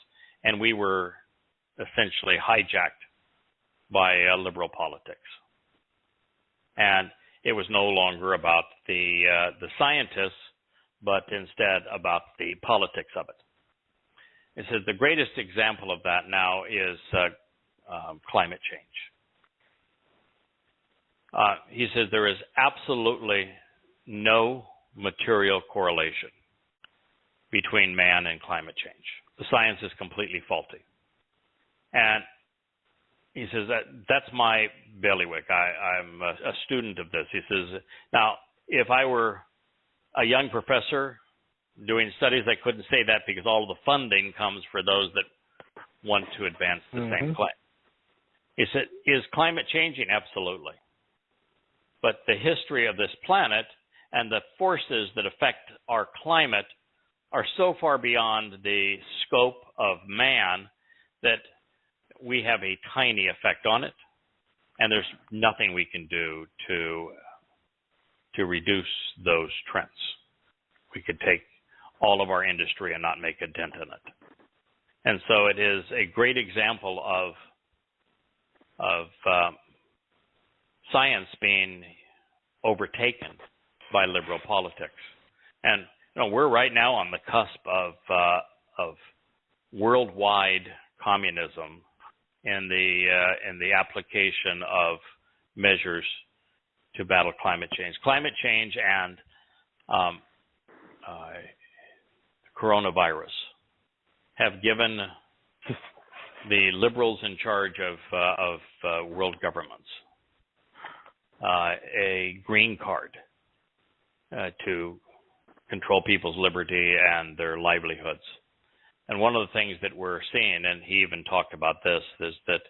and we were essentially hijacked by liberal politics. And it was no longer about the scientists, but instead about the politics of it. He says the greatest example of that now is climate change. He says there is absolutely no material correlation between man and climate change. The science is completely faulty. And he says that's my bailiwick. I'm a student of this. He says, now, if I were a young professor doing studies, I couldn't say that because all of the funding comes for those that want to advance the same claim. He said, is climate changing? Absolutely. But the history of this planet and the forces that affect our climate are so far beyond the scope of man that we have a tiny effect on it, and there's nothing we can do to reduce those trends. We could take all of our industry and not make a dent in it. And so it is a great example of science being overtaken by liberal politics. And we're right now on the cusp of worldwide communism in the application of measures to battle climate change. Climate change and coronavirus have given the liberals in charge of world governments a green card to control people's liberty and their livelihoods. And one of the things that we're seeing, and he even talked about this, is that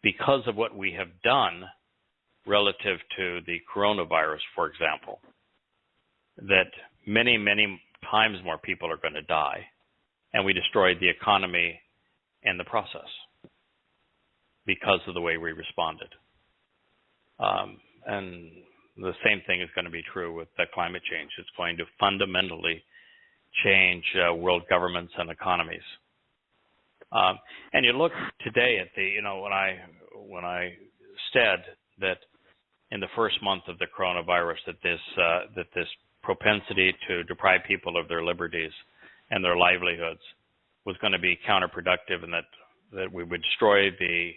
because of what we have done relative to the coronavirus, for example, that many, many times more people are going to die, and we destroyed the economy in the process because of the way we responded. And the same thing is going to be true with the climate change. It's going to fundamentally change world governments and economies. And you look today at the, when I said that in the first month of the coronavirus that this propensity to deprive people of their liberties and their livelihoods was going to be counterproductive, and that we would destroy the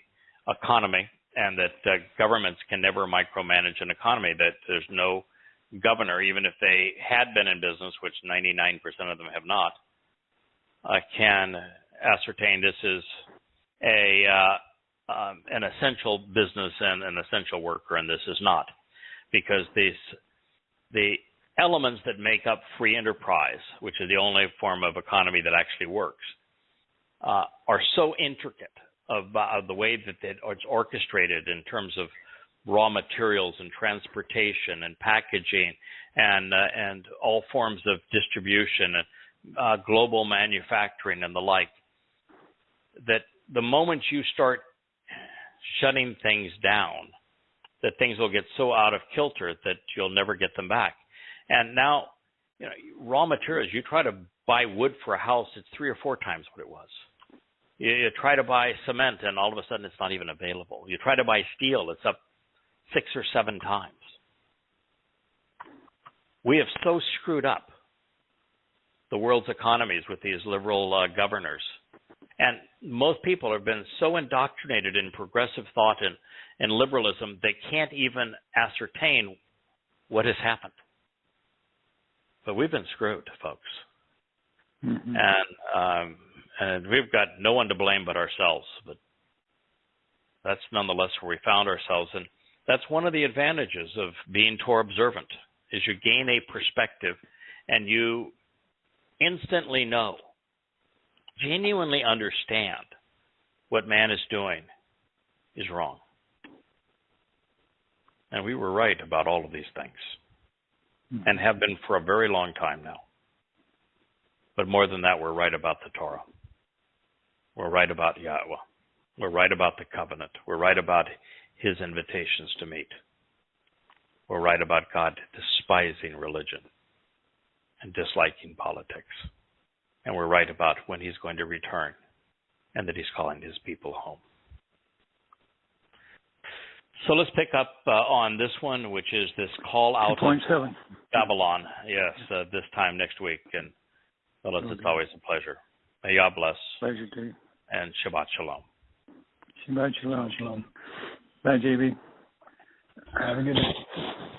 economy, and that governments can never micromanage an economy, that there's no governor, even if they had been in business, which 99% of them have not, can ascertain this is an essential business and an essential worker, and this is not. Because the elements that make up free enterprise, which is the only form of economy that actually works, are so intricate of the way that it's orchestrated in terms of raw materials and transportation and packaging and all forms of distribution and global manufacturing and the like, that the moment you start shutting things down, that things will get so out of kilter that you'll never get them back. And now, raw materials, you try to buy wood for a house, it's 3 or 4 times what it was. You try to buy cement, and all of a sudden it's not even available. You try to buy steel, it's up 6 or 7 times. We have so screwed up the world's economies with these liberal governors. And most people have been so indoctrinated in progressive thought and liberalism, they can't even ascertain what has happened. But we've been screwed, folks. Mm-hmm. And we've got no one to blame but ourselves. But that's nonetheless where we found ourselves. And that's one of the advantages of being Torah observant, is you gain a perspective and you instantly know, genuinely understand what man is doing is wrong. And we were right about all of these things, and have been for a very long time now. But more than that, we're right about the Torah. We're right about Yahowah. We're right about the covenant. We're right about his invitations to meet. We're right about God despising religion and disliking politics. And we're right about when he's going to return and that he's calling his people home. So let's pick up on this one, which is this call out of Babylon. Yes, this time next week. And fellas, it's always a pleasure. May God bless. Pleasure to you. And Shabbat Shalom. Shabbat Shalom. Bye, JB. Have a good day.